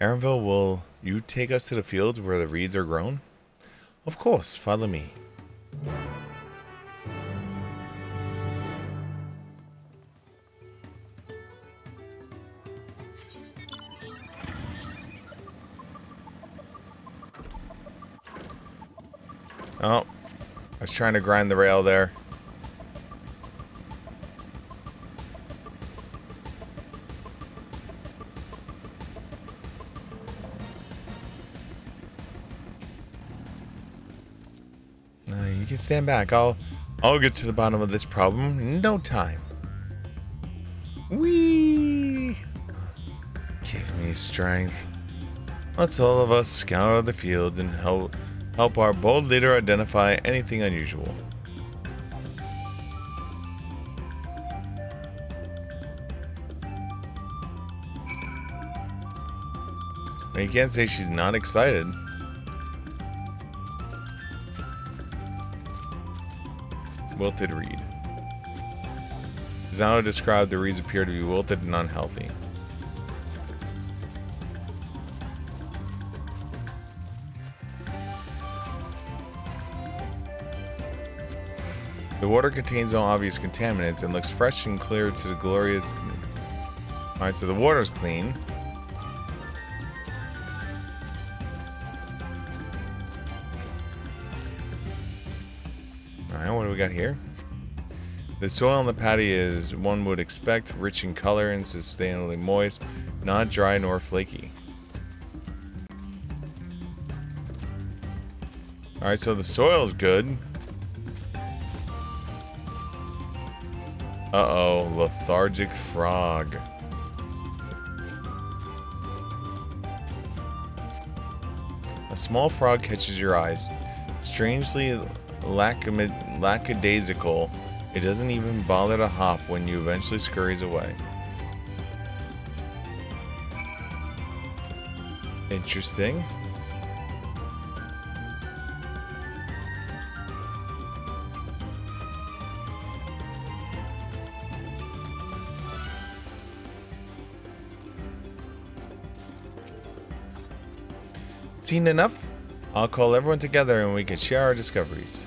Aaronville, will you take us to the fields where the reeds are grown? Of course, follow me. Oh, I was trying to grind the rail there. can stand back. I'll get to the bottom of this problem in no time. Whee! Give me strength. Let's all of us scour the field and help our bold leader identify anything unusual. Now, you can't say she's not excited. Wilted reed. Zano described the reeds appear to be wilted and unhealthy. The water contains no obvious contaminants and looks fresh and clear to the glorious... Alright, so the water's clean. Alright, what do we got here? The soil on the patty is, one would expect, rich in color and sustainably moist, not dry nor flaky. Alright, so the soil's good. Uh-oh, lethargic frog. A small frog catches your eyes. Strangely lackadaisical, it doesn't even bother to hop when you eventually scurries away. Interesting. Seen enough? I'll call everyone together and we can share our discoveries.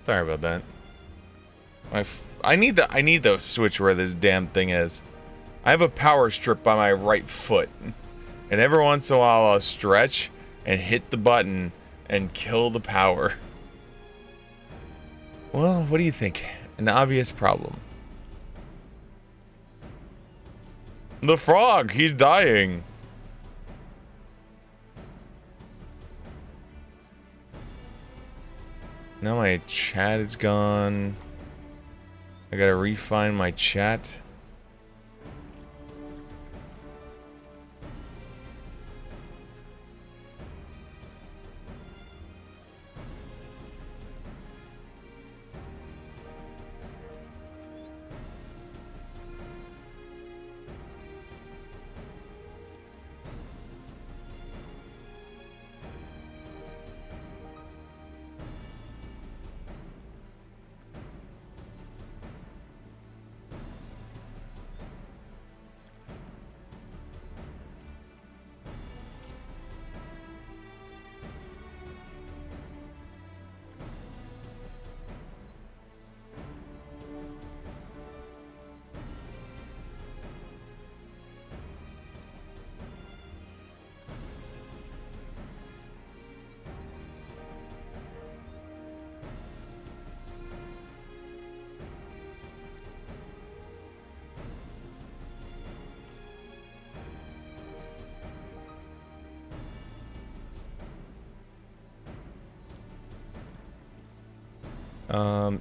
Sorry about that. I need the switch where this damn thing is. I have a power strip by my right foot, and every once in a while I'll stretch and hit the button and kill the power. Well, what do you think? An obvious problem. The frog, he's dying. Now my chat is gone. I gotta refine my chat.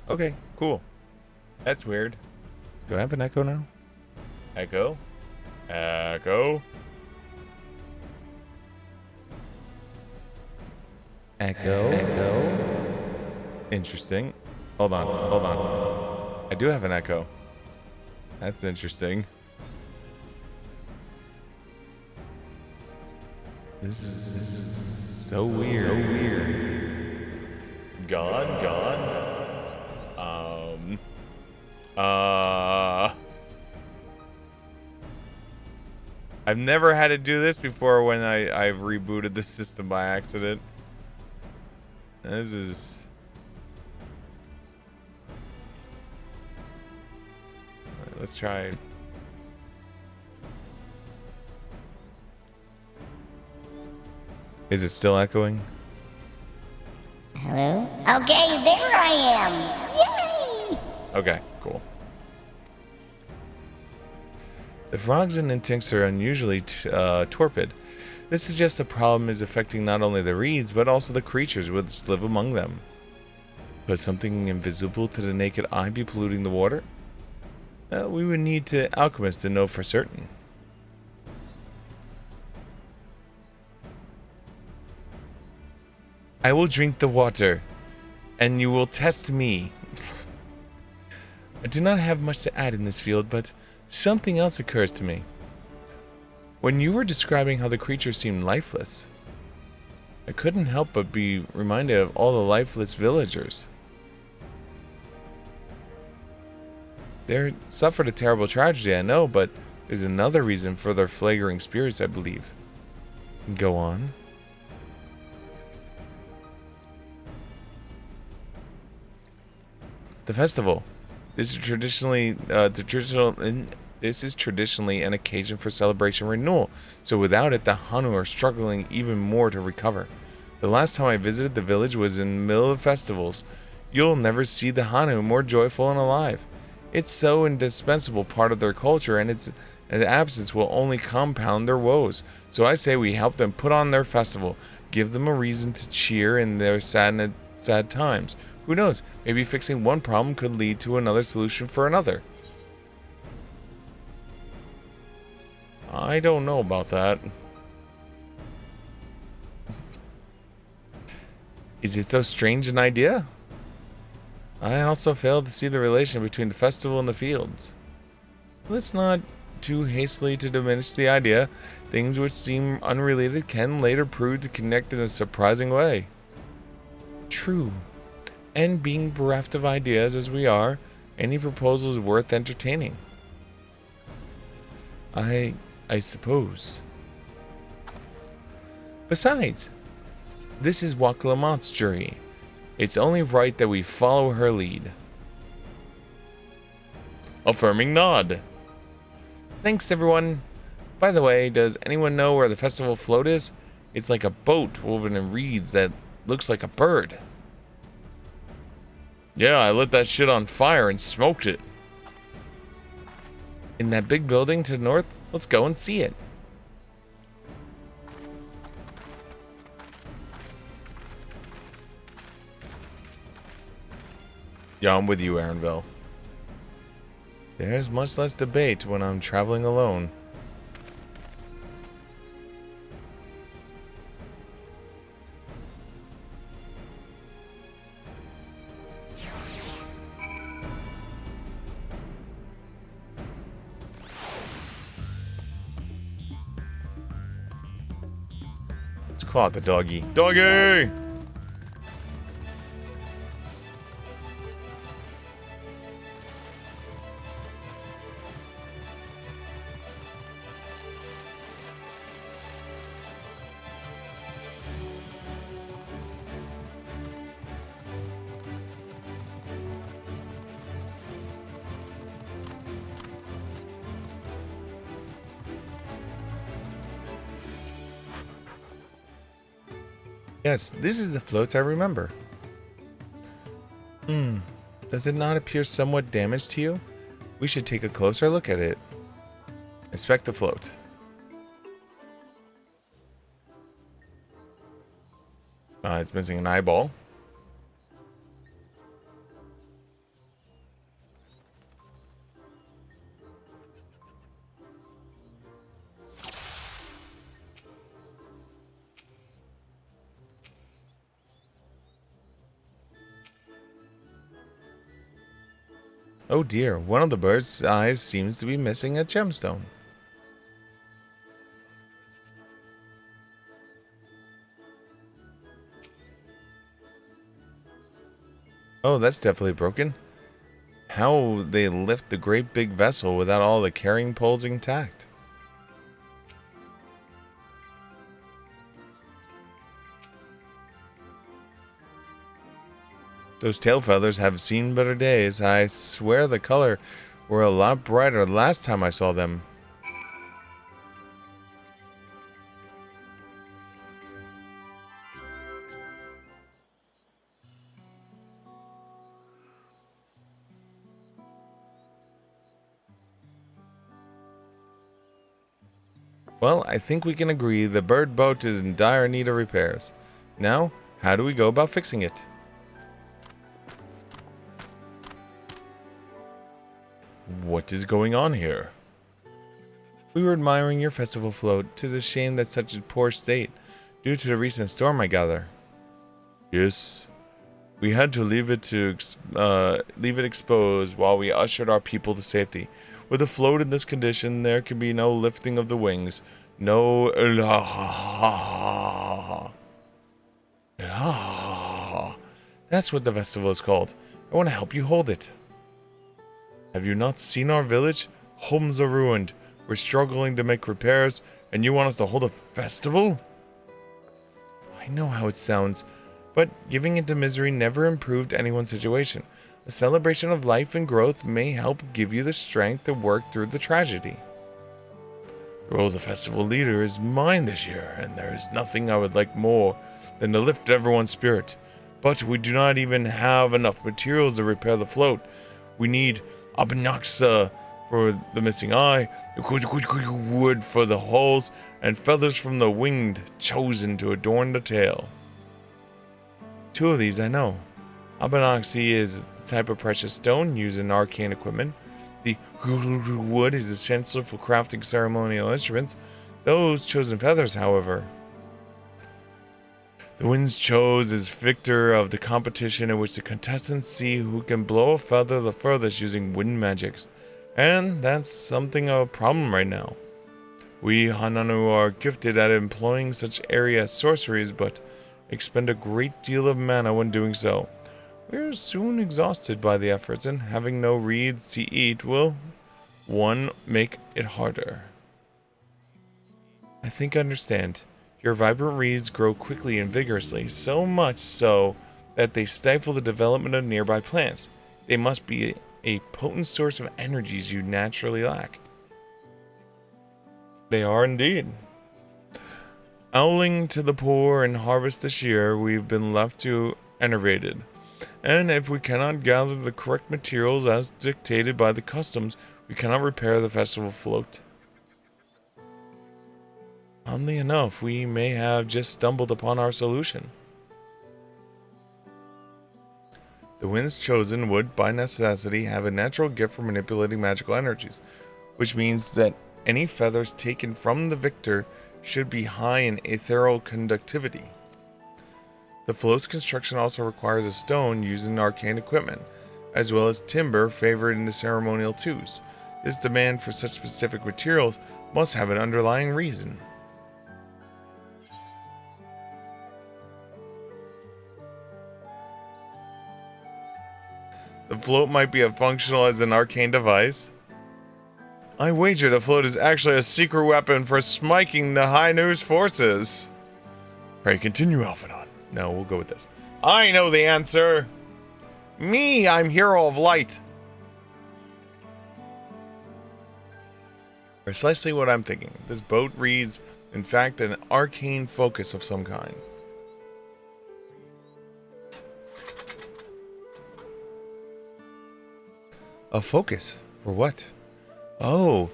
Okay, cool. That's weird. Do I have an echo now? Echo? Echo? Echo? Echo? Interesting. Hold on, hold on. I do have an echo. That's interesting. This is so weird. So weird. Gone. I've never had to do this before when I've rebooted the system by accident. This is Let's try. Is it still echoing? Hello? Okay, there I am! Yay! Okay, cool. The frogs and insects are unusually torpid. This suggests the problem is affecting not only the reeds, but also the creatures which live among them. Could something invisible to the naked eye be polluting the water? We would need to alchemists to know for certain. I will drink the water, and you will test me. I do not have much to add in this field, but something else occurs to me. When you were describing how the creatures seemed lifeless, I couldn't help but be reminded of all the lifeless villagers. They suffered a terrible tragedy, I know, but there's another reason for their flagrant spirits, I believe. Go on. The festival. This is traditionally an occasion for celebration and renewal. So without it, the Hanu are struggling even more to recover. The last time I visited the village was in the middle of festivals. You'll never see the Hanu more joyful and alive. It's so indispensable part of their culture, and its absence will only compound their woes. So I say we help them put on their festival, give them a reason to cheer in their sad times. Who knows? Maybe fixing one problem could lead to another solution for another. I don't know about that. Is it so strange an idea? I also fail to see the relation between the festival and the fields. Let's not too hastily to diminish the idea. Things which seem unrelated can later prove to connect in a surprising way. True. And being bereft of ideas as we are, any proposal is worth entertaining. I suppose. Besides, this is Wakalamont's jury. It's only right that we follow her lead. Affirming nod. Thanks, everyone. By the way, does anyone know where the festival float is? It's like a boat woven in reeds that looks like a bird. Yeah, I lit that shit on fire and smoked it. In that big building to the north? Let's go and see it. Yeah, I'm with you, Aaronville. There's much less debate when I'm traveling alone. Let's call out the doggy. Doggy! Yes, this is the float I remember. Does it not appear somewhat damaged to you? We should take a closer look at it. Inspect the float. It's missing an eyeball. Oh dear, one of the bird's eyes seems to be missing a gemstone. Oh, that's definitely broken. How will they lift the great big vessel without all the carrying poles intact? Those tail feathers have seen better days. I swear the color were a lot brighter last time I saw them. Well, I think we can agree the bird boat is in dire need of repairs. Now, how do we go about fixing it? What is going on here? We were admiring your festival float. 'Tis a shame that such a poor state, due to the recent storm, I gather. Yes, we had to leave it exposed while we ushered our people to safety. With a float in this condition, there can be no lifting of the wings, no That's what the festival is called. I want to help you hold it. Have you not seen our village? Homes are ruined. We're struggling to make repairs, and you want us to hold a festival? I know how it sounds, but giving into misery never improved anyone's situation. The celebration of life and growth may help give you the strength to work through the tragedy. The role of the festival leader is mine this year, and there is nothing I would like more than to lift everyone's spirit. But we do not even have enough materials to repair the float. We need abanaxa for the missing eye, wood for the hulls, and feathers from the winged chosen to adorn the tail. 2 of these I know. Abanaxi is the type of precious stone used in arcane equipment. The wood is essential for crafting ceremonial instruments. Those chosen feathers, however. The winds chose is victor of the competition in which the contestants see who can blow a feather the furthest using wind magics. And that's something of a problem right now. We Hananu are gifted at employing such area sorceries, but expend a great deal of mana when doing so. We're soon exhausted by the efforts, and having no reeds to eat will, make it harder. I think I understand. Your vibrant reeds grow quickly and vigorously, so much so that they stifle the development of nearby plants. They must be a potent source of energies you naturally lack. They are indeed. Owing to the poor and harvest this year, we've been left to enervated. And if we cannot gather the correct materials as dictated by the customs, we cannot repair the festival float. Oddly enough, we may have just stumbled upon our solution. The winds chosen would, by necessity, have a natural gift for manipulating magical energies, which means that any feathers taken from the victor should be high in ethereal conductivity. The float's construction also requires a stone used in arcane equipment, as well as timber favored in the ceremonial twos. This demand for such specific materials must have an underlying reason. The float might be as functional as an arcane device. I wager the float is actually a secret weapon for smiting the High News forces. Pray continue, Alphanon. No, we'll go with this. I know the answer. Me, I'm Hero of Light. Precisely what I'm thinking. This boat reads, in fact, an arcane focus of some kind. A focus? For what? Oh,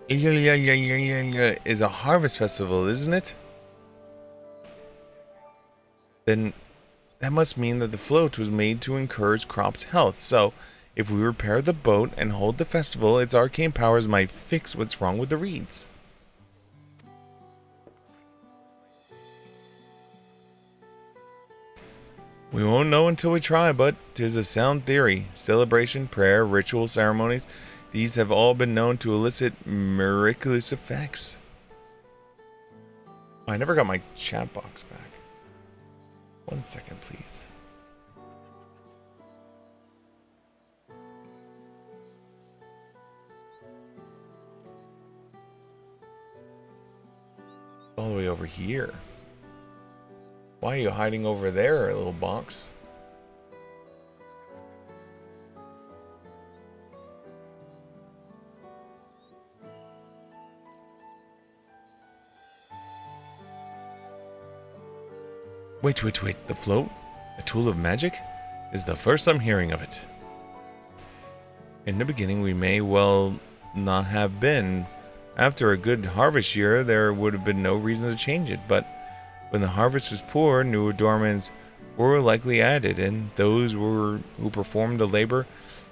is a harvest festival, isn't it? Then that must mean that the float was made to encourage crops' health. So, if we repair the boat and hold the festival, its arcane powers might fix what's wrong with the reeds. We won't know until we try, but 'tis a sound theory. Celebration, prayer, ritual ceremonies, these have all been known to elicit miraculous effects. I never got my chat box back. 1 second, please. All the way over here. Why are you hiding over there, little box? Wait. The float? A tool of magic? Is the first I'm hearing of it. In the beginning, we may well not have been. After a good harvest year, there would have been no reason to change it, but when the harvest was poor, new adornments were likely added, and those who performed the labor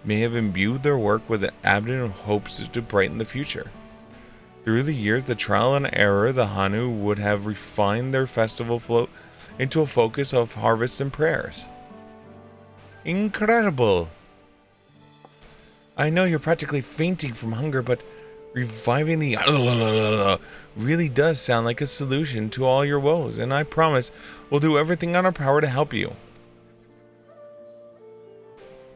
may have imbued their work with an abundant hopes to brighten the future. Through the years, the trial and error, the Hanu would have refined their festival float into a focus of harvest and prayers. Incredible! I know you're practically fainting from hunger, but reviving the really does sound like a solution to all your woes, and I promise we'll do everything in our power to help you.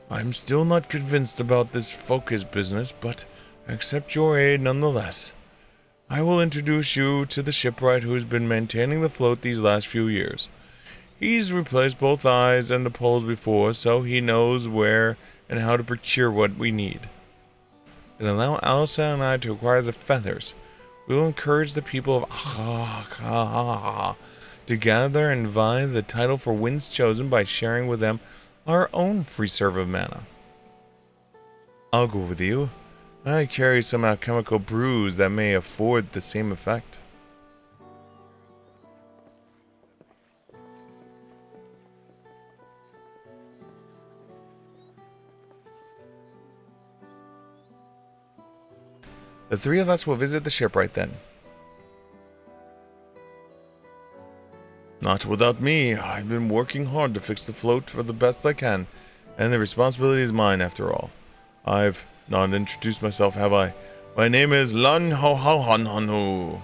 I'm still not convinced about this focus business, but I accept your aid nonetheless. I will introduce you to the shipwright who's been maintaining the float these last few years. He's replaced both eyes and the poles before, so he knows where and how to procure what we need. Then allow Elsa and I to acquire the feathers. We will encourage the people of to gather and vie the title for winds chosen by sharing with them our own free serve of mana. I'll go with you. I carry some alchemical brews that may afford the same effect. The three of us will visit the shipwright then. Not without me. I've been working hard to fix the float for the best I can, and the responsibility is mine after all. I've not introduced myself, have I? My name is Lan Ho Ho Han Hanu.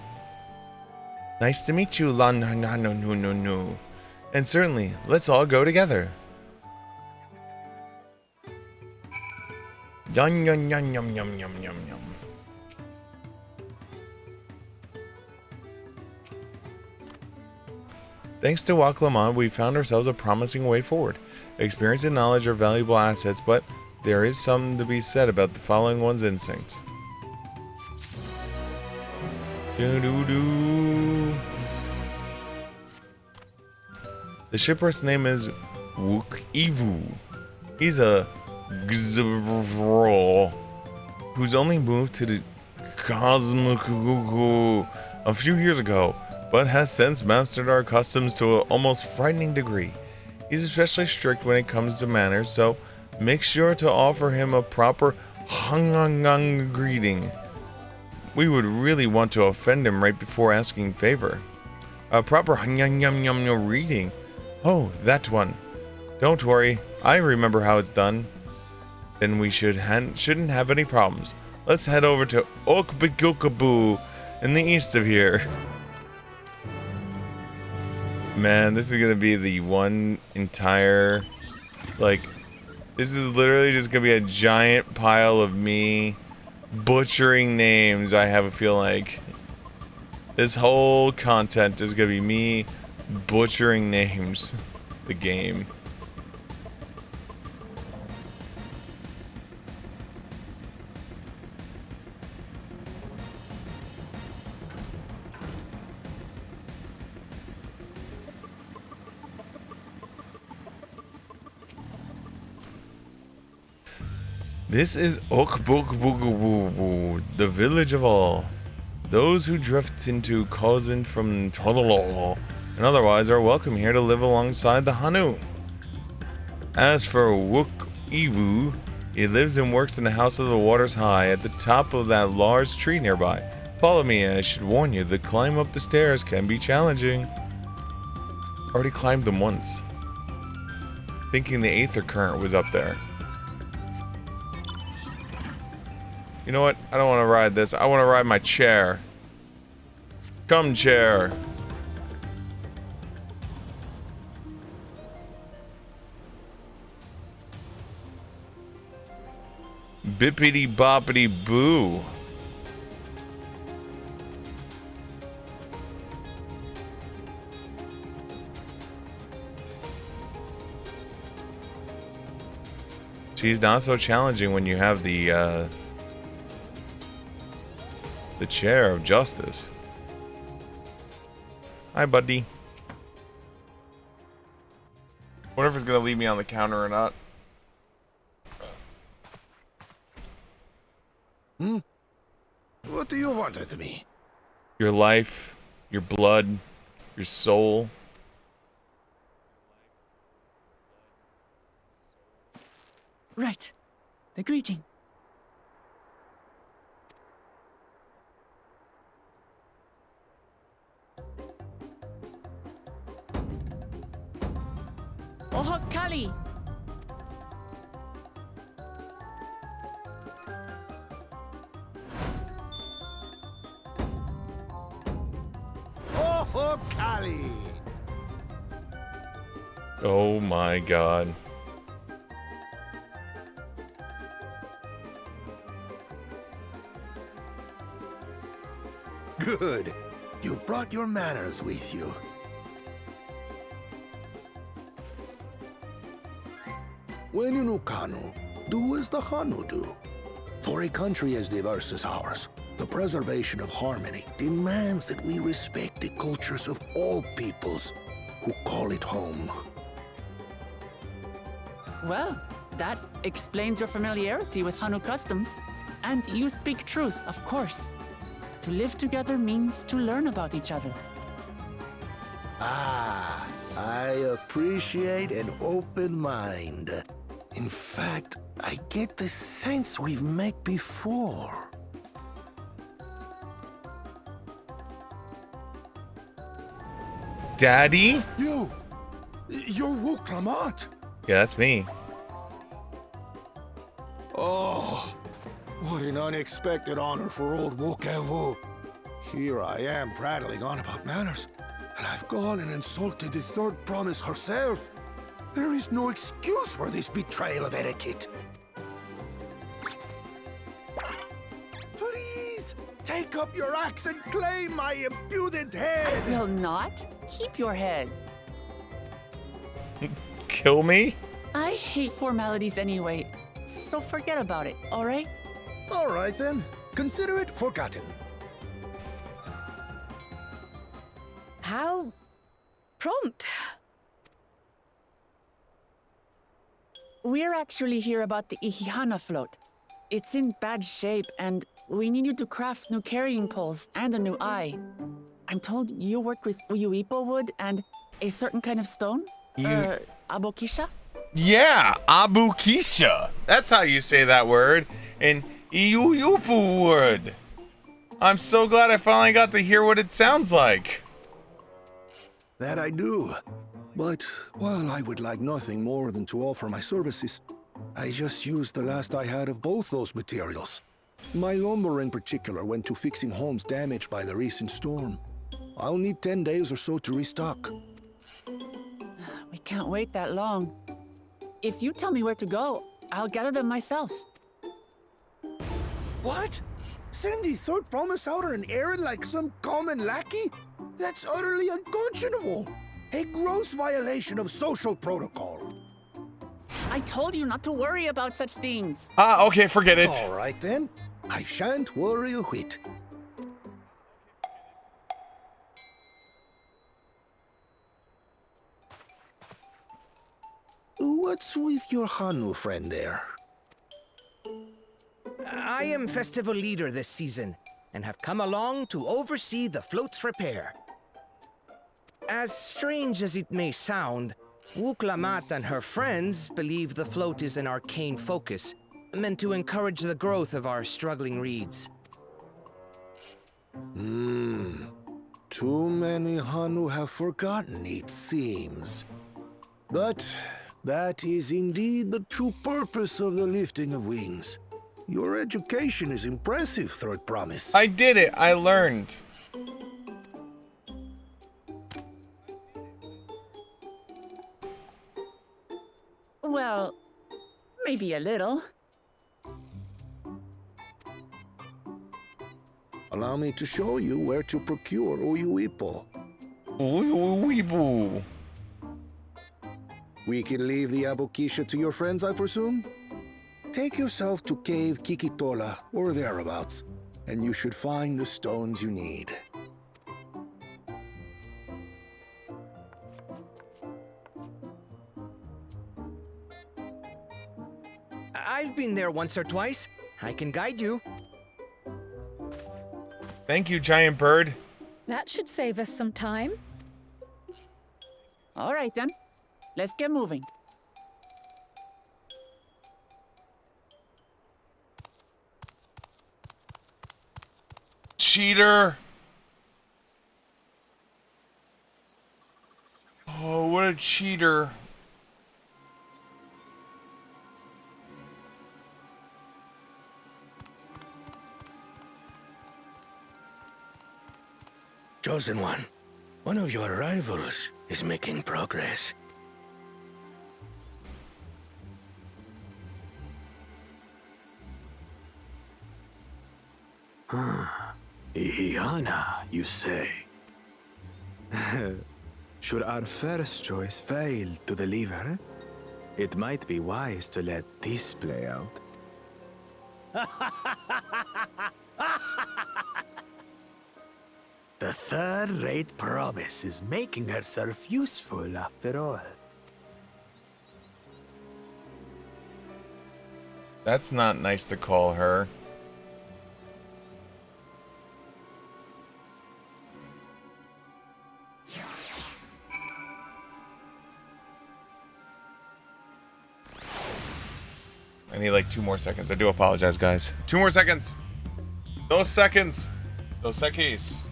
Nice to meet you, Lan Han Hanu. And certainly, let's all go together. Yum yum yum yum yum yum yum yum. Thanks to Wak Lamont, we found ourselves a promising way forward. Experience and knowledge are valuable assets, but there is something to be said about the following one's instincts. The shipwright's name is Wook Ivu. He's a Gzvrol who's only moved to the Cosmic a few years ago, but has since mastered our customs to an almost frightening degree. He's especially strict when it comes to manners, so make sure to offer him a proper hangangang greeting. We would really want to offend him right before asking favor. A proper hangangang greeting. Oh, that one. Don't worry, I remember how it's done. Then we shouldn't have any problems. Let's head over to Okbikukabu in the east of here. Man, this is gonna be the one entire, like, this is literally just gonna be a giant pile of me butchering names. I have a feel like this whole content is gonna be me butchering names. The game. This is Okbukbugubu, the village of all. Those who drift into Kozin from Tololo and otherwise are welcome here to live alongside the Hanu. As for Wook Ivu, he lives and works in the House of the Waters High at the top of that large tree nearby. Follow me, and I should warn you, the climb up the stairs can be challenging. Already climbed them once, thinking the Aether Current was up there. You know what? I don't want to ride this. I want to ride my chair. Come, chair. Bippity boppity boo. She's not so challenging when you have the chair of justice. Hi, buddy. Wonder if it's gonna leave me on the counter or not. What do you want with me? Your life, your blood, your soul. Right. The greeting. Oh, Kali! Oh, Kali! Oh my god. Good. You brought your manners with you. When you know Kanu, do as the Hanu do. For a country as diverse as ours, the preservation of harmony demands that we respect the cultures of all peoples who call it home. Well, that explains your familiarity with Hanu customs. And you speak truth, of course. To live together means to learn about each other. Ah, I appreciate an open mind. In fact, I get the sense we've met before. Daddy? You're Wuklamat. Yeah, that's me. Oh, what an unexpected honor for old Wokevu. Here I am prattling on about manners, and I've gone and insulted the third promise herself. There is no excuse for this betrayal of etiquette. Please, take up your axe and claim my impudent head. I will not. Keep your head. Kill me? I hate formalities anyway, so forget about it, all right? All right then, consider it forgotten. How prompt. We're actually here about the Ihihana float. It's in bad shape, and we need you to craft new carrying poles and a new eye. I'm told you work with Uyuipo wood and a certain kind of stone? Abokisha? Yeah, Abukisha. That's how you say that word. And Iyuyupu word. I'm so glad I finally got to hear what it sounds like. That I do. But while I would like nothing more than to offer my services, I just used the last I had of both those materials. My lumber in particular went to fixing homes damaged by the recent storm. I'll need 10 days or so to restock. We can't wait that long. If you tell me where to go, I'll gather them myself. What? Send the third promise out on an errand like some common lackey? That's utterly unconscionable. A gross violation of social protocol. I told you not to worry about such things. Okay, forget it. All right then. I shan't worry a whit. What's with your Hanu friend there? I am festival leader this season, and have come along to oversee the float's repair. As strange as it may sound, Wuklamat and her friends believe the float is an arcane focus, meant to encourage the growth of our struggling reeds. Too many Hanu have forgotten, it seems. But that is indeed the true purpose of the lifting of wings. Your education is impressive, Third Promise. I did it. I learned. Well, maybe a little. Allow me to show you where to procure Uyuipo. Uyuipo. We can leave the Abokisha to your friends, I presume? Take yourself to Cave Kikitola or thereabouts, and you should find the stones you need. I've been there once or twice. I can guide you. Thank you, giant bird. That should save us some time. All right then. Let's get moving. Cheater. Oh, what a cheater. Chosen one of your rivals is making progress. Ihana, you say? Should our first choice fail to deliver, it might be wise to let this play out. The third-rate promise is making herself useful after all. That's not nice to call her. I need like 2 more seconds. I do apologize, guys. 2 more seconds. Those seconds. Those seconds.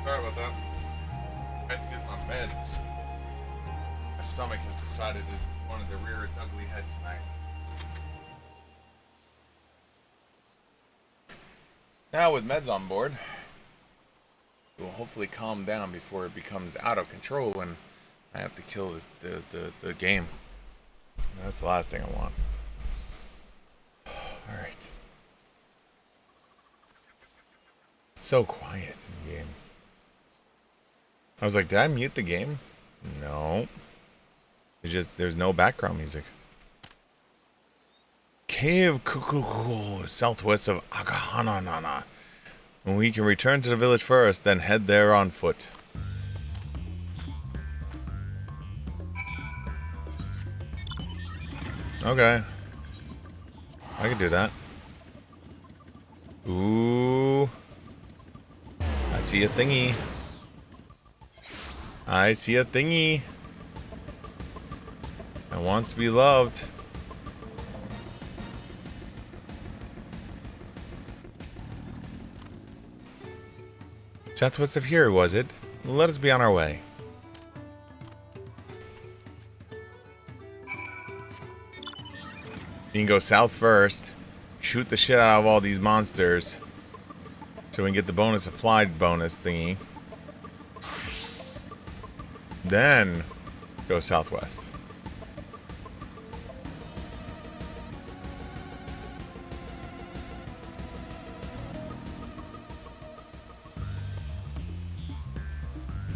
Sorry about that. I had to get my meds. My stomach has decided it wanted to rear its ugly head tonight. Now with meds on board, it will hopefully calm down before it becomes out of control and I have to kill the game. That's the last thing I want. Alright. So quiet in the game. I was like, did I mute the game? No. It's just, there's no background music. Cave Kukuku, southwest of Agahananana. And we can return to the village first, then head there on foot. Okay. I can do that. Ooh. I see a thingy. I see a thingy. It wants to be loved. Southwest of here, was it? Let us be on our way. You can go south first, shoot the shit out of all these monsters, so we can get the bonus applied bonus thingy. Then go southwest.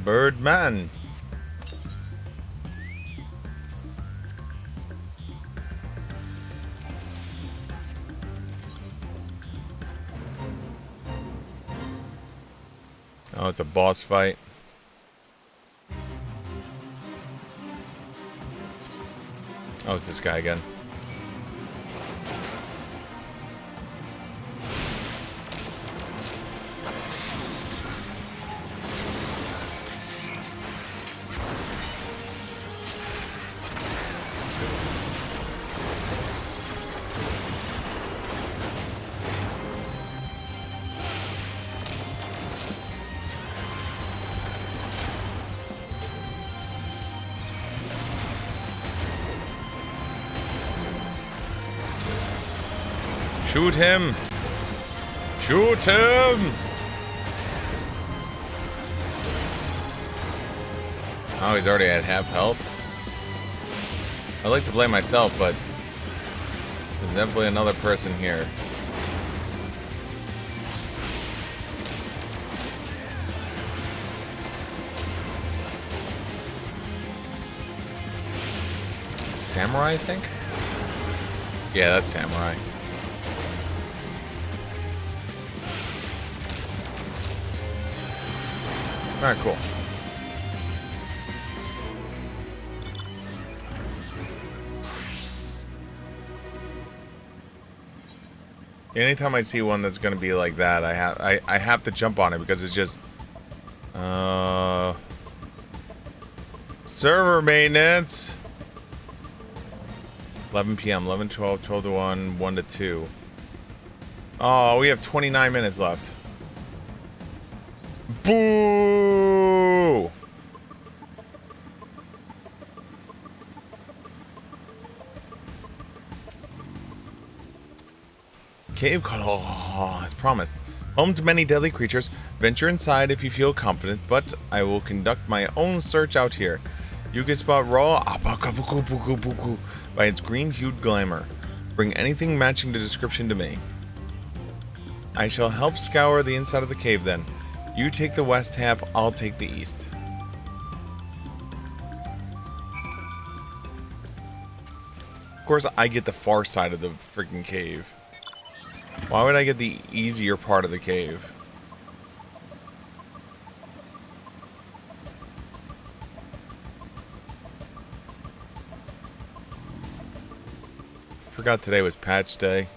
Birdman. Oh, it's a boss fight. Oh, it's this guy again. Shoot him! Shoot him! Oh, he's already at half health. I like to blame myself, but there's definitely another person here. Samurai, I think? Yeah, that's Samurai. Alright, cool. Anytime I see one that's gonna be like that, I have to jump on it because it's just server maintenance. 11 p.m., 11, 12, 12 to 1, 1 to 2. Oh, we have 29 minutes left. Boo! Cave call, as promised. Home to many deadly creatures. Venture inside if you feel confident, but I will conduct my own search out here. You can spot raw by its green-hued glamour. Bring anything matching the description to me. I shall help scour the inside of the cave then. You take the west half, I'll take the east. Of course, I get the far side of the freaking cave. Why would I get the easier part of the cave? Forgot today was patch day.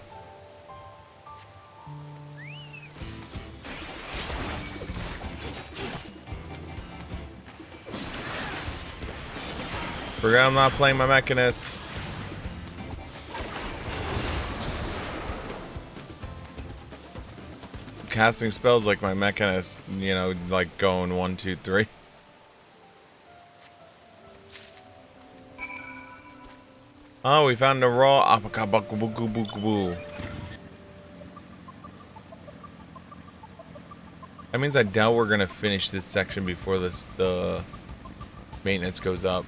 Forgot I'm not playing my Mechanist. Casting spells like my Mechanist, you know, like going 1, 2, 3. Oh, we found a raw apakabakubukubukubu. That means I doubt we're gonna finish this section before the maintenance goes up.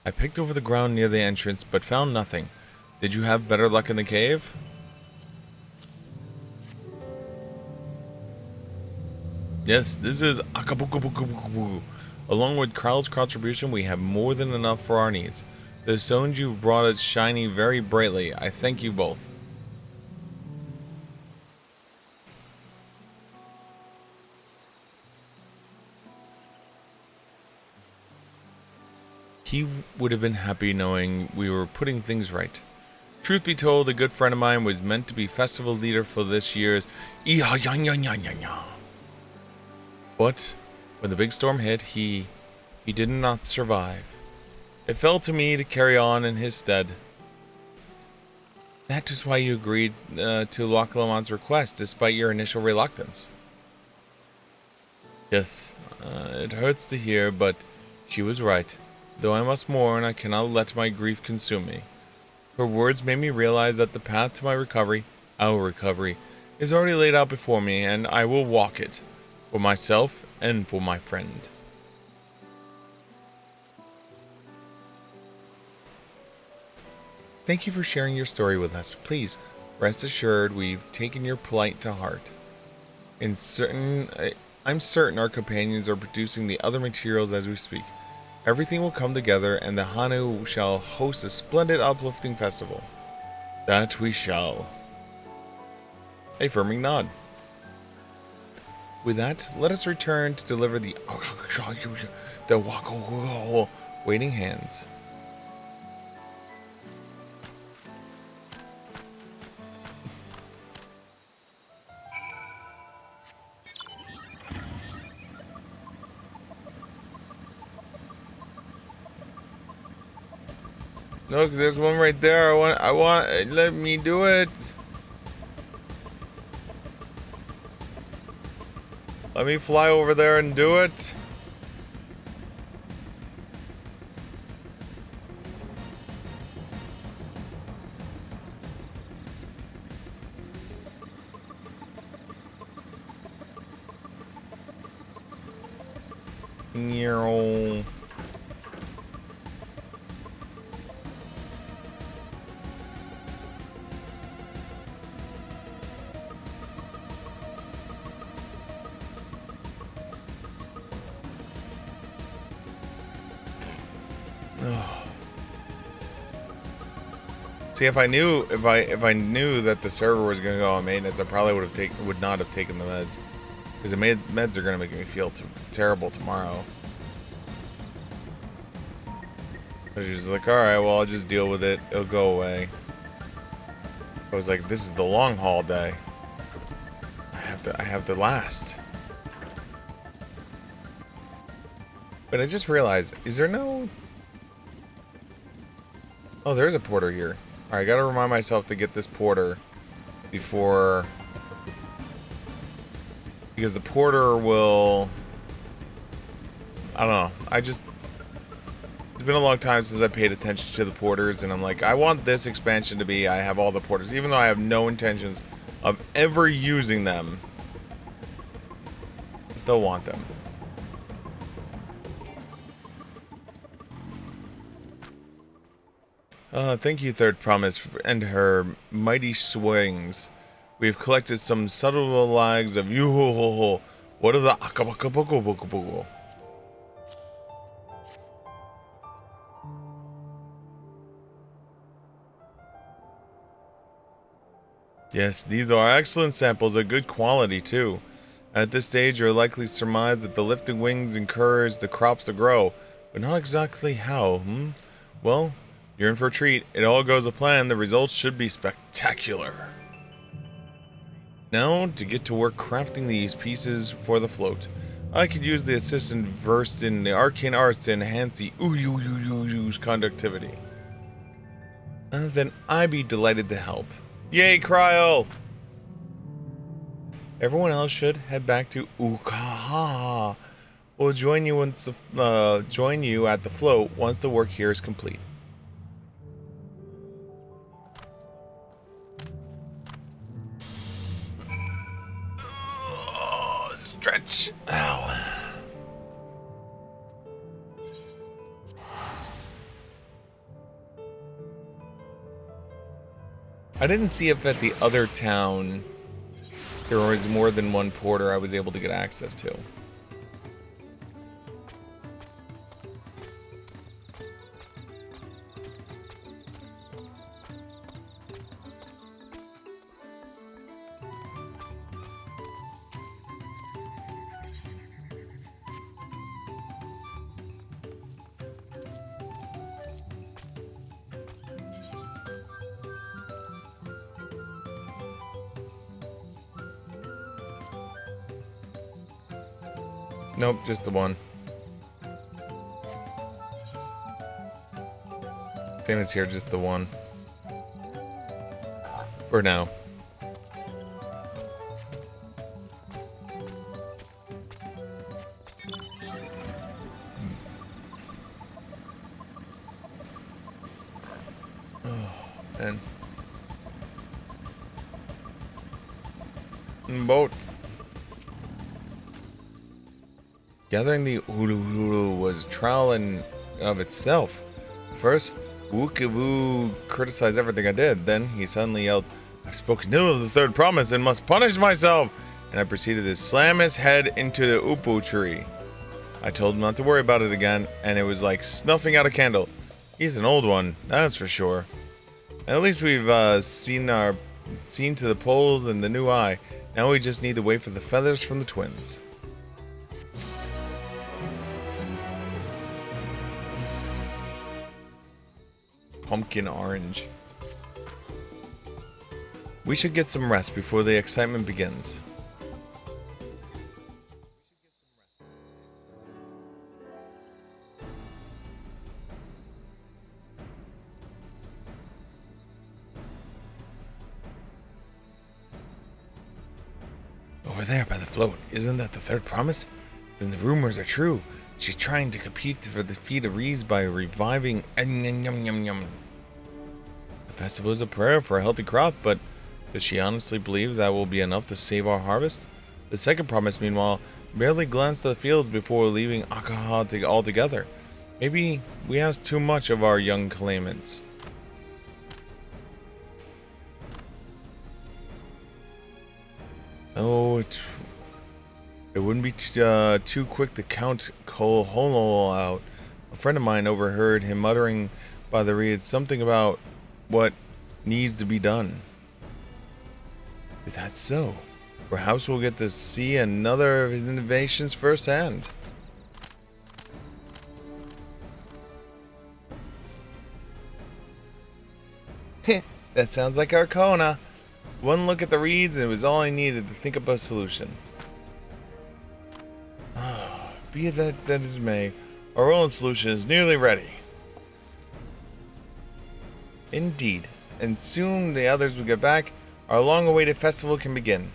I picked over the ground near the entrance, but found nothing. Did you have better luck in the cave? Yes, this is Akabukubukubukubu. Along with Carl's contribution, we have more than enough for our needs. The stones you've brought us shiny very brightly. I thank you both. He would have been happy knowing we were putting things right. Truth be told, a good friend of mine was meant to be festival leader for this year's But when the big storm hit, he did not survive. It fell to me to carry on in his stead. That is why you agreed to Loch Lomond's request, despite your initial reluctance. Yes, it hurts to hear, but she was right. Though I must mourn, I cannot let my grief consume me. Her words made me realize that the path to my recovery, our recovery, is already laid out before me, and I will walk it, for myself and for my friend. Thank you for sharing your story with us. Please, rest assured we've taken your plight to heart. I'm certain our companions are producing the other materials as we speak. Everything will come together, and the Hanu shall host a splendid uplifting festival. That we shall. A firming nod. With that, let us return to deliver the waiting hands. Look, there's one right there. I want, let me do it. Let me fly over there and do it. Meow. See, if I knew that the server was gonna go on maintenance, I probably would not have taken the meds, because the meds are gonna make me feel terrible tomorrow. I was just like, all right, well, I'll just deal with it. It'll go away. I was like, this is the long haul day. I have to last. But I just realized, is there no? Oh, there's a porter here. Alright, I gotta remind myself to get this porter before... Because the porter will... I don't know. It's been a long time since I paid attention to the porters, and I'm like, I want this expansion to be, I have all the porters. Even though I have no intentions of ever using them, I still want them. Thank you, Third Promise, and her mighty swings. We've collected some subtle lags of you. What are the akabakaboko? Yes, these are excellent samples of good quality, too. At this stage, you're likely to surmise that the lifting wings encourage the crops to grow, but not exactly how, Well, you're in for a treat. It all goes to plan. The results should be spectacular. Now, to get to work crafting these pieces for the float. I could use the assistant versed in the arcane arts to enhance the ooh-yoo-yoo-yoo-yoo's conductivity. Then I'd be delighted to help. Yay, Cryo! Everyone else should head back to Ukaha. We'll join you at the float once the work here is complete. Stretch. Ow. I didn't see if at the other town there was more than one porter I was able to get access to. Nope, just the one. Same as here, just the one. For now. And boat. Gathering the hulu hulu was a trial in of itself. First, Wookiwoo criticized everything I did. Then he suddenly yelled, "I've spoken ill of the third promise and must punish myself!" And I proceeded to slam his head into the upu tree. I told him not to worry about it again, and it was like snuffing out a candle. He's an old one, that's for sure. At least we've seen to the poles and the new eye. Now we just need to wait for the feathers from the twins. Pumpkin orange. We should get some rest before the excitement begins. Over there by the float, isn't that the third promise? Then the rumors are true. She's trying to compete for the feat of Rees by reviving the festival is a prayer for a healthy crop, but does she honestly believe that will be enough to save our harvest? The second promise, meanwhile, barely glanced at the fields before leaving Akaha altogether. Maybe we asked too much of our young claimants. Oh, it wouldn't be too quick to count Holo out. A friend of mine overheard him muttering by the reed something about what needs to be done. Is that so? Perhaps we'll get to see another of his innovations firsthand. That sounds like Arcona. One look at the reeds and it was all I needed to think up a solution. Be it that as may, our own solution is nearly ready. Indeed, and soon the others will get back. Our long-awaited festival can begin.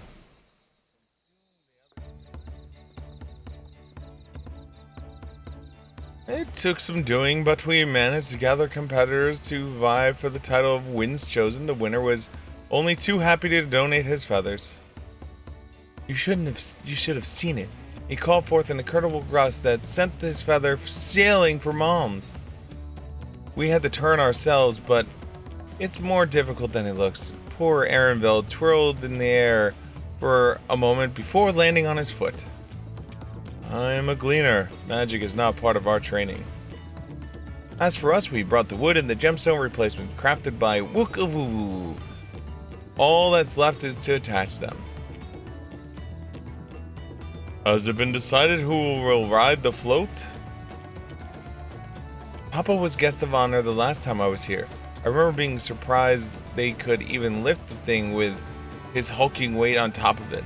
It took some doing, but we managed to gather competitors to vie for the title of Winds Chosen. The winner was only too happy to donate his feathers. You should have seen it. He called forth an incredible gust that sent his feather sailing for Moms. We had to turn ourselves, but it's more difficult than it looks. Poor Aaronville twirled in the air for a moment before landing on his foot. I am a gleaner. Magic is not part of our training. As for us, we brought the wood and the gemstone replacement crafted by Wookavoo. All that's left is to attach them. Has it been decided who will ride the float? Papa was guest of honor the last time I was here. I remember being surprised they could even lift the thing with his hulking weight on top of it.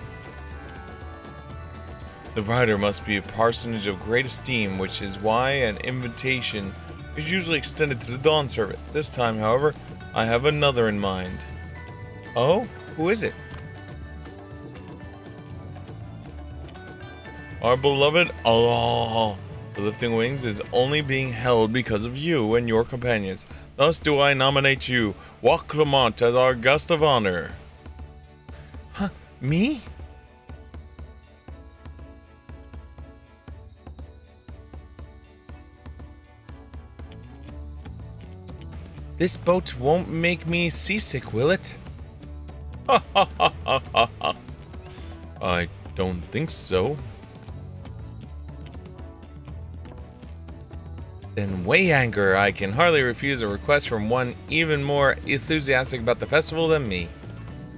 The rider must be a personage of great esteem, which is why an invitation is usually extended to the Dawn Servant. This time, however, I have another in mind. Oh? Who is it? Our beloved Allah. The lifting wings is only being held because of you and your companions. Thus do I nominate you, Wak Lamont, as our guest of honor. Huh? Me? This boat won't make me seasick, will it? Ha ha ha ha ha ha. I don't think so. Then weigh anchor. I can hardly refuse a request from one even more enthusiastic about the festival than me.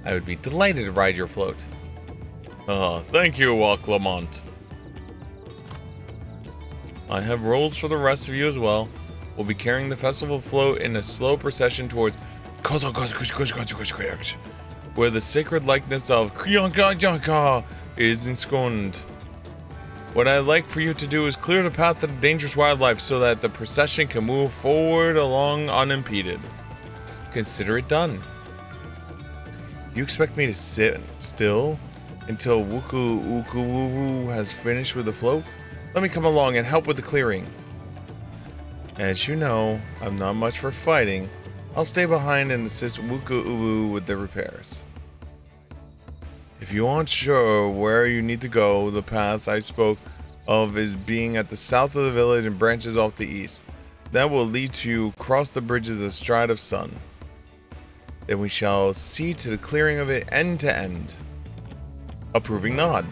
I would be delighted to ride your float. Thank you, Wak Lamont. I have roles for the rest of you as well. We'll be carrying the festival float in a slow procession towards where the sacred likeness of Kryanka is ensconced. What I'd like for you to do is clear the path to the dangerous wildlife so that the procession can move forward along unimpeded. Consider it done. You expect me to sit still until Wuku Wuku has finished with the float? Let me come along and help with the clearing. As you know, I'm not much for fighting. I'll stay behind and assist Wuku Uwu with the repairs. If you aren't sure where you need to go, the path I spoke of is being at the south of the village and branches off the east. That will lead to you across the bridges of Stride of Sun. Then we shall see to the clearing of it end to end. Approving nod.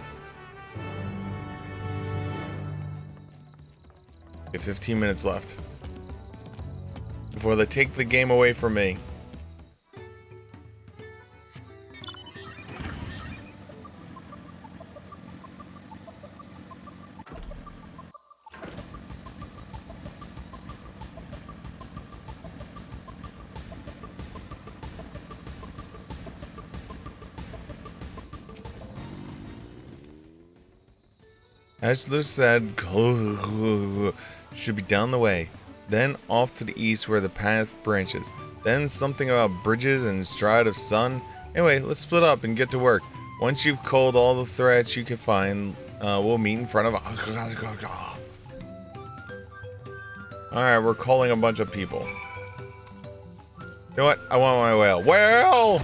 Okay, 15 minutes left before they take the game away from me. As Luz said, should be down the way, then off to the east where the path branches, then something about bridges and Stride of Sun. Anyway, let's split up and get to work. Once you've culled all the threats you can find, we'll meet in front of... Alright, we're calling a bunch of people. You know what? I want my whale. Whale!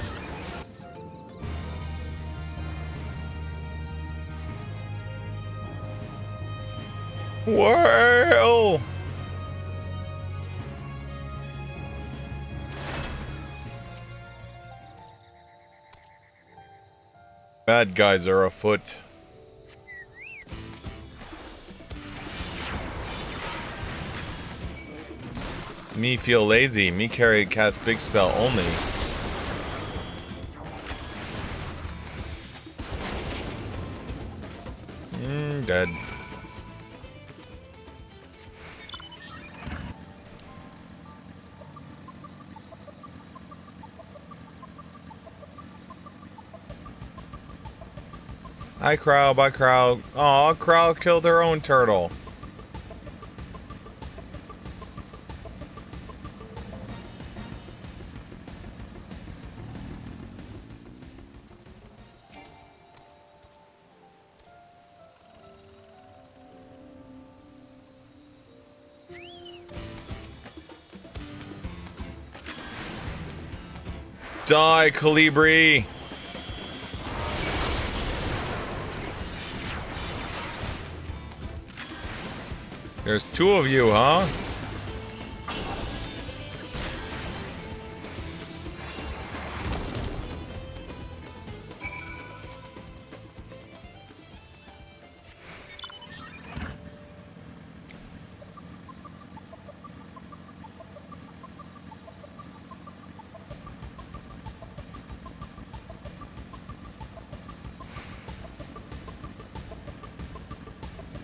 Whale! Bad guys are afoot. Me feel lazy. Me carry cast big spell only. Dead. Hi, Crow. Bye, Crow. Aw, Crow killed her own turtle. Die, Calibri! There's two of you, huh?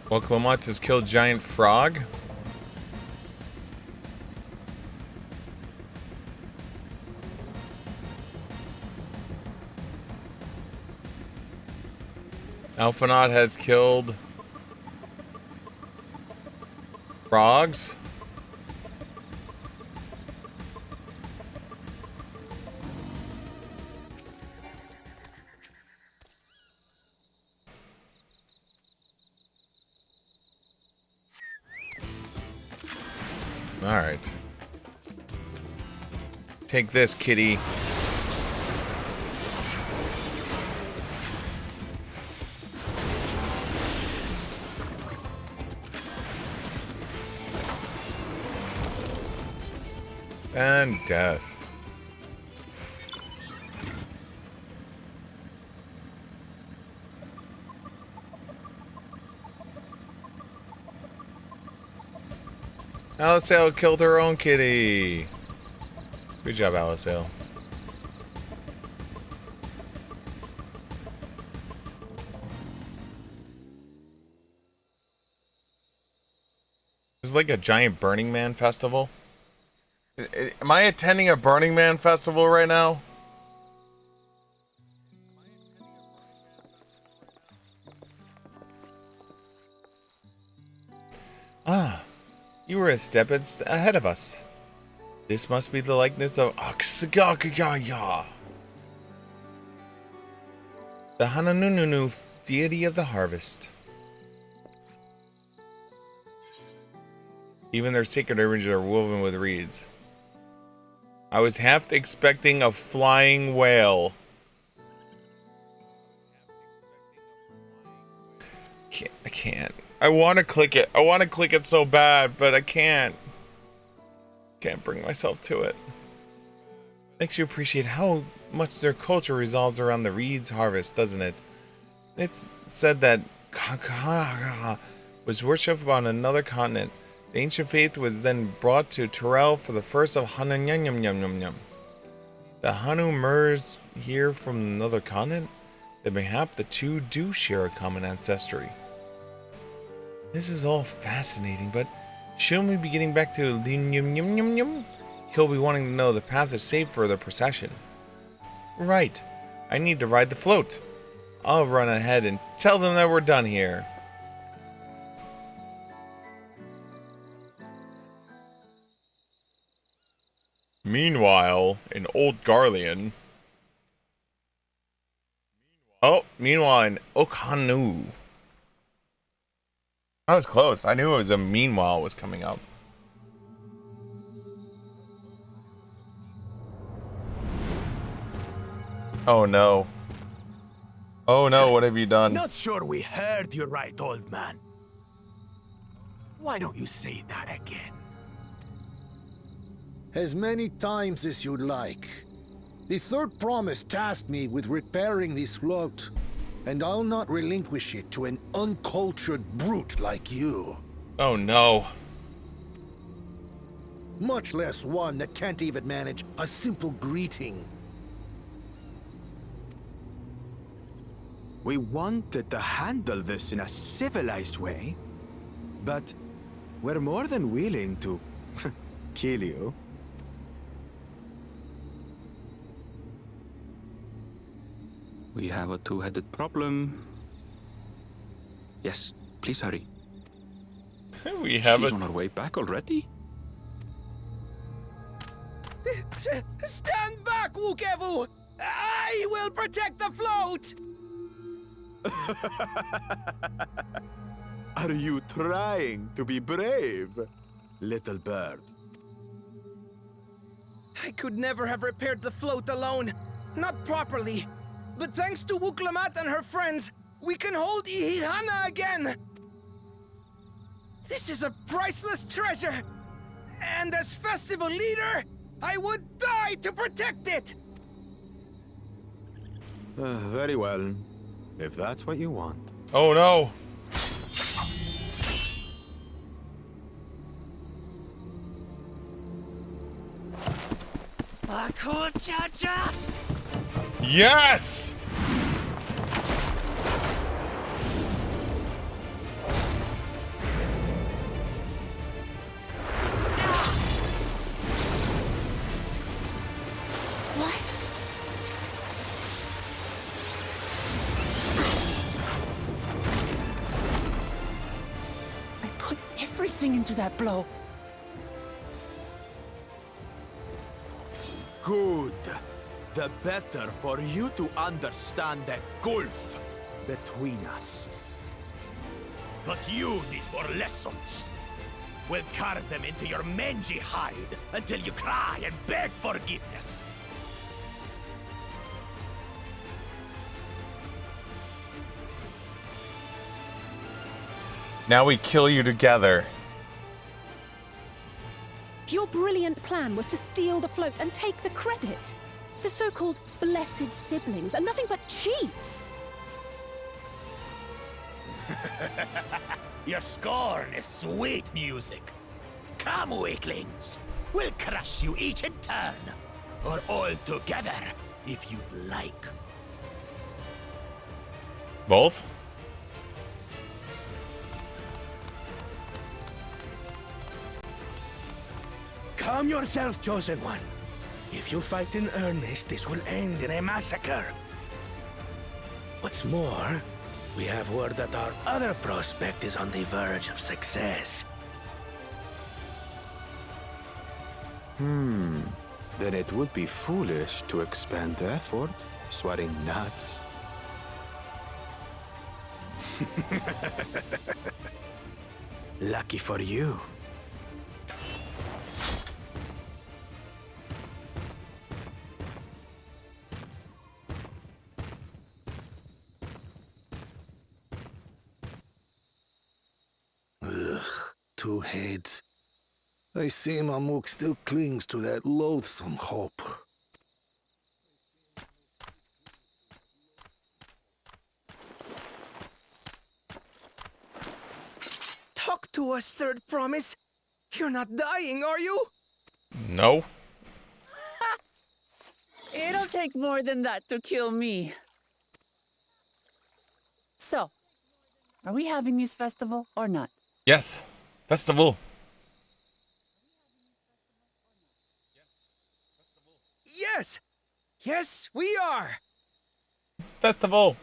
Well, Clemont has killed Giant Frog. Alphanaut has killed frogs. All right. Take this, kitty. And death. Alicel killed her own kitty. Good job, Alicel. This is like a giant Burning Man festival. Am I attending a Burning Man festival right now? You were a step ahead of us. This must be the likeness of Aksagagaya, the Hananununu deity of the harvest. Even their sacred images are woven with reeds. I was half expecting a flying whale. I can't. I want to click it. I want to click it so bad, but I can't. Can't bring myself to it. Makes you appreciate how much their culture revolves around the reeds harvest, doesn't it? It's said that Kaka was worshipped on another continent. The ancient faith was then brought to Terrell for the first of Hananyanyanyanyanyam. The Hanu merged here from another continent? Then mayhap the two do share a common ancestry. This is all fascinating, but shouldn't we be getting back to Linyum? He'll be wanting to know the path is safe for the procession. Right. I need to ride the float. I'll run ahead and tell them that we're done here. Meanwhile, in Old Garlean. Meanwhile in Okhanu. I was close. I knew it was a meanwhile was coming up. Oh no. Oh no, what have you done? Not sure we heard you right, old man. Why don't you say that again? As many times as you'd like. The third promise tasked me with repairing this float, and I'll not relinquish it to an uncultured brute like you. Oh no. Much less one that can't even manage a simple greeting. We wanted to handle this in a civilized way, but we're more than willing to kill you. We have a two-headed problem. Yes, please hurry. We have She's it. on her way back already? Stand back, Wukevu! I will protect the float! Are you trying to be brave, little bird? I could never have repaired the float alone. Not properly. But thanks to Wuklamat and her friends, we can hold Ihihana again! This is a priceless treasure! And as festival leader, I would die to protect it! Very well, if that's what you want. Oh no. Yes! I put everything into that blow. Good. The better for you to understand the gulf between us. But you need more lessons. We'll carve them into your mangy hide until you cry and beg forgiveness. Now we kill you together. Your brilliant plan was to steal the float and take the credit. The so-called blessed siblings are nothing but cheats. Your scorn is sweet music. Come, weaklings. We'll crush you each in turn. Or all together, if you'd like. Both? Calm yourself, Chosen One. If you fight in earnest, this will end in a massacre. What's more, we have word that our other prospect is on the verge of success. Then it would be foolish to expend effort sweating nuts. Lucky for you. Ugh, two heads. I see Mamuk still clings to that loathsome hope. Talk to us, Third Promise. You're not dying, are you? No. It'll take more than that to kill me. So, are we having this festival or not? Yes. Festival. Yes! Yes, we are! Festival.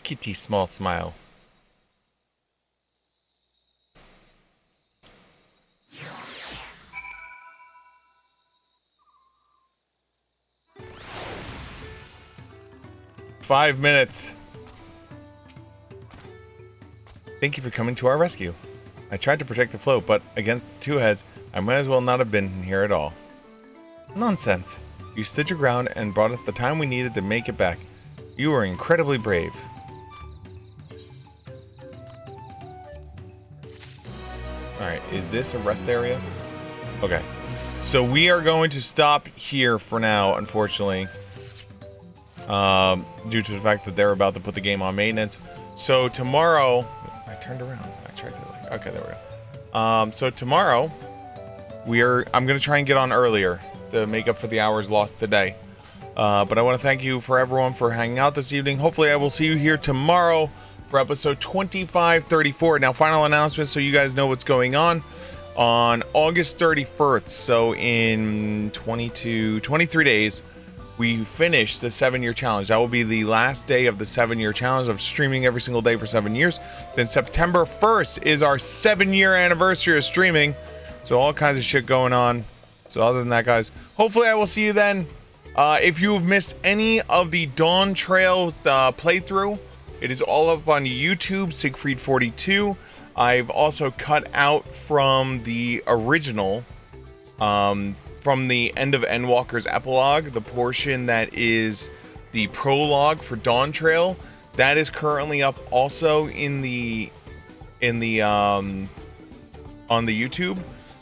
Kitty small smile. "5 minutes. Thank you for coming to our rescue. I tried to protect the float, but against the two heads, I might as well not have been here at all." "Nonsense. You stood your ground and brought us the time we needed to make it back. You were incredibly brave." Alright, is this a rest area? Okay. So we are going to stop here for now, unfortunately. Due to the fact that they're about to put the game on maintenance. So tomorrow... I turned around. I tried to... Okay, there we go. So tomorrow, I'm going to try and get on earlier to make up for the hours lost today. But I want to thank you for everyone for hanging out this evening. Hopefully I will see you here tomorrow for episode 2534. Now, final announcement so you guys know what's going on. On August 31st, so in 23 days, we finish the 7-year challenge. That will be the last day of the 7-year challenge of streaming every single day for 7 years. Then September 1st is our 7-year anniversary of streaming. So all kinds of shit going on. So other than that, guys, hopefully I will see you then. If you've missed any of the Dawntrail playthrough, it is all up on YouTube, Siegfried42. I've also cut out from the original, from the End of Endwalker's epilogue, the portion that is the prologue for Dawntrail. That is currently up also on the YouTube.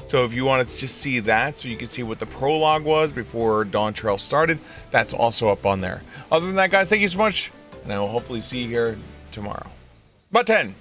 So if you want to just see that, so you can see what the prologue was before Dawntrail started, that's also up on there. Other than that, guys, thank you so much, and I will hopefully see you here tomorrow. About 10.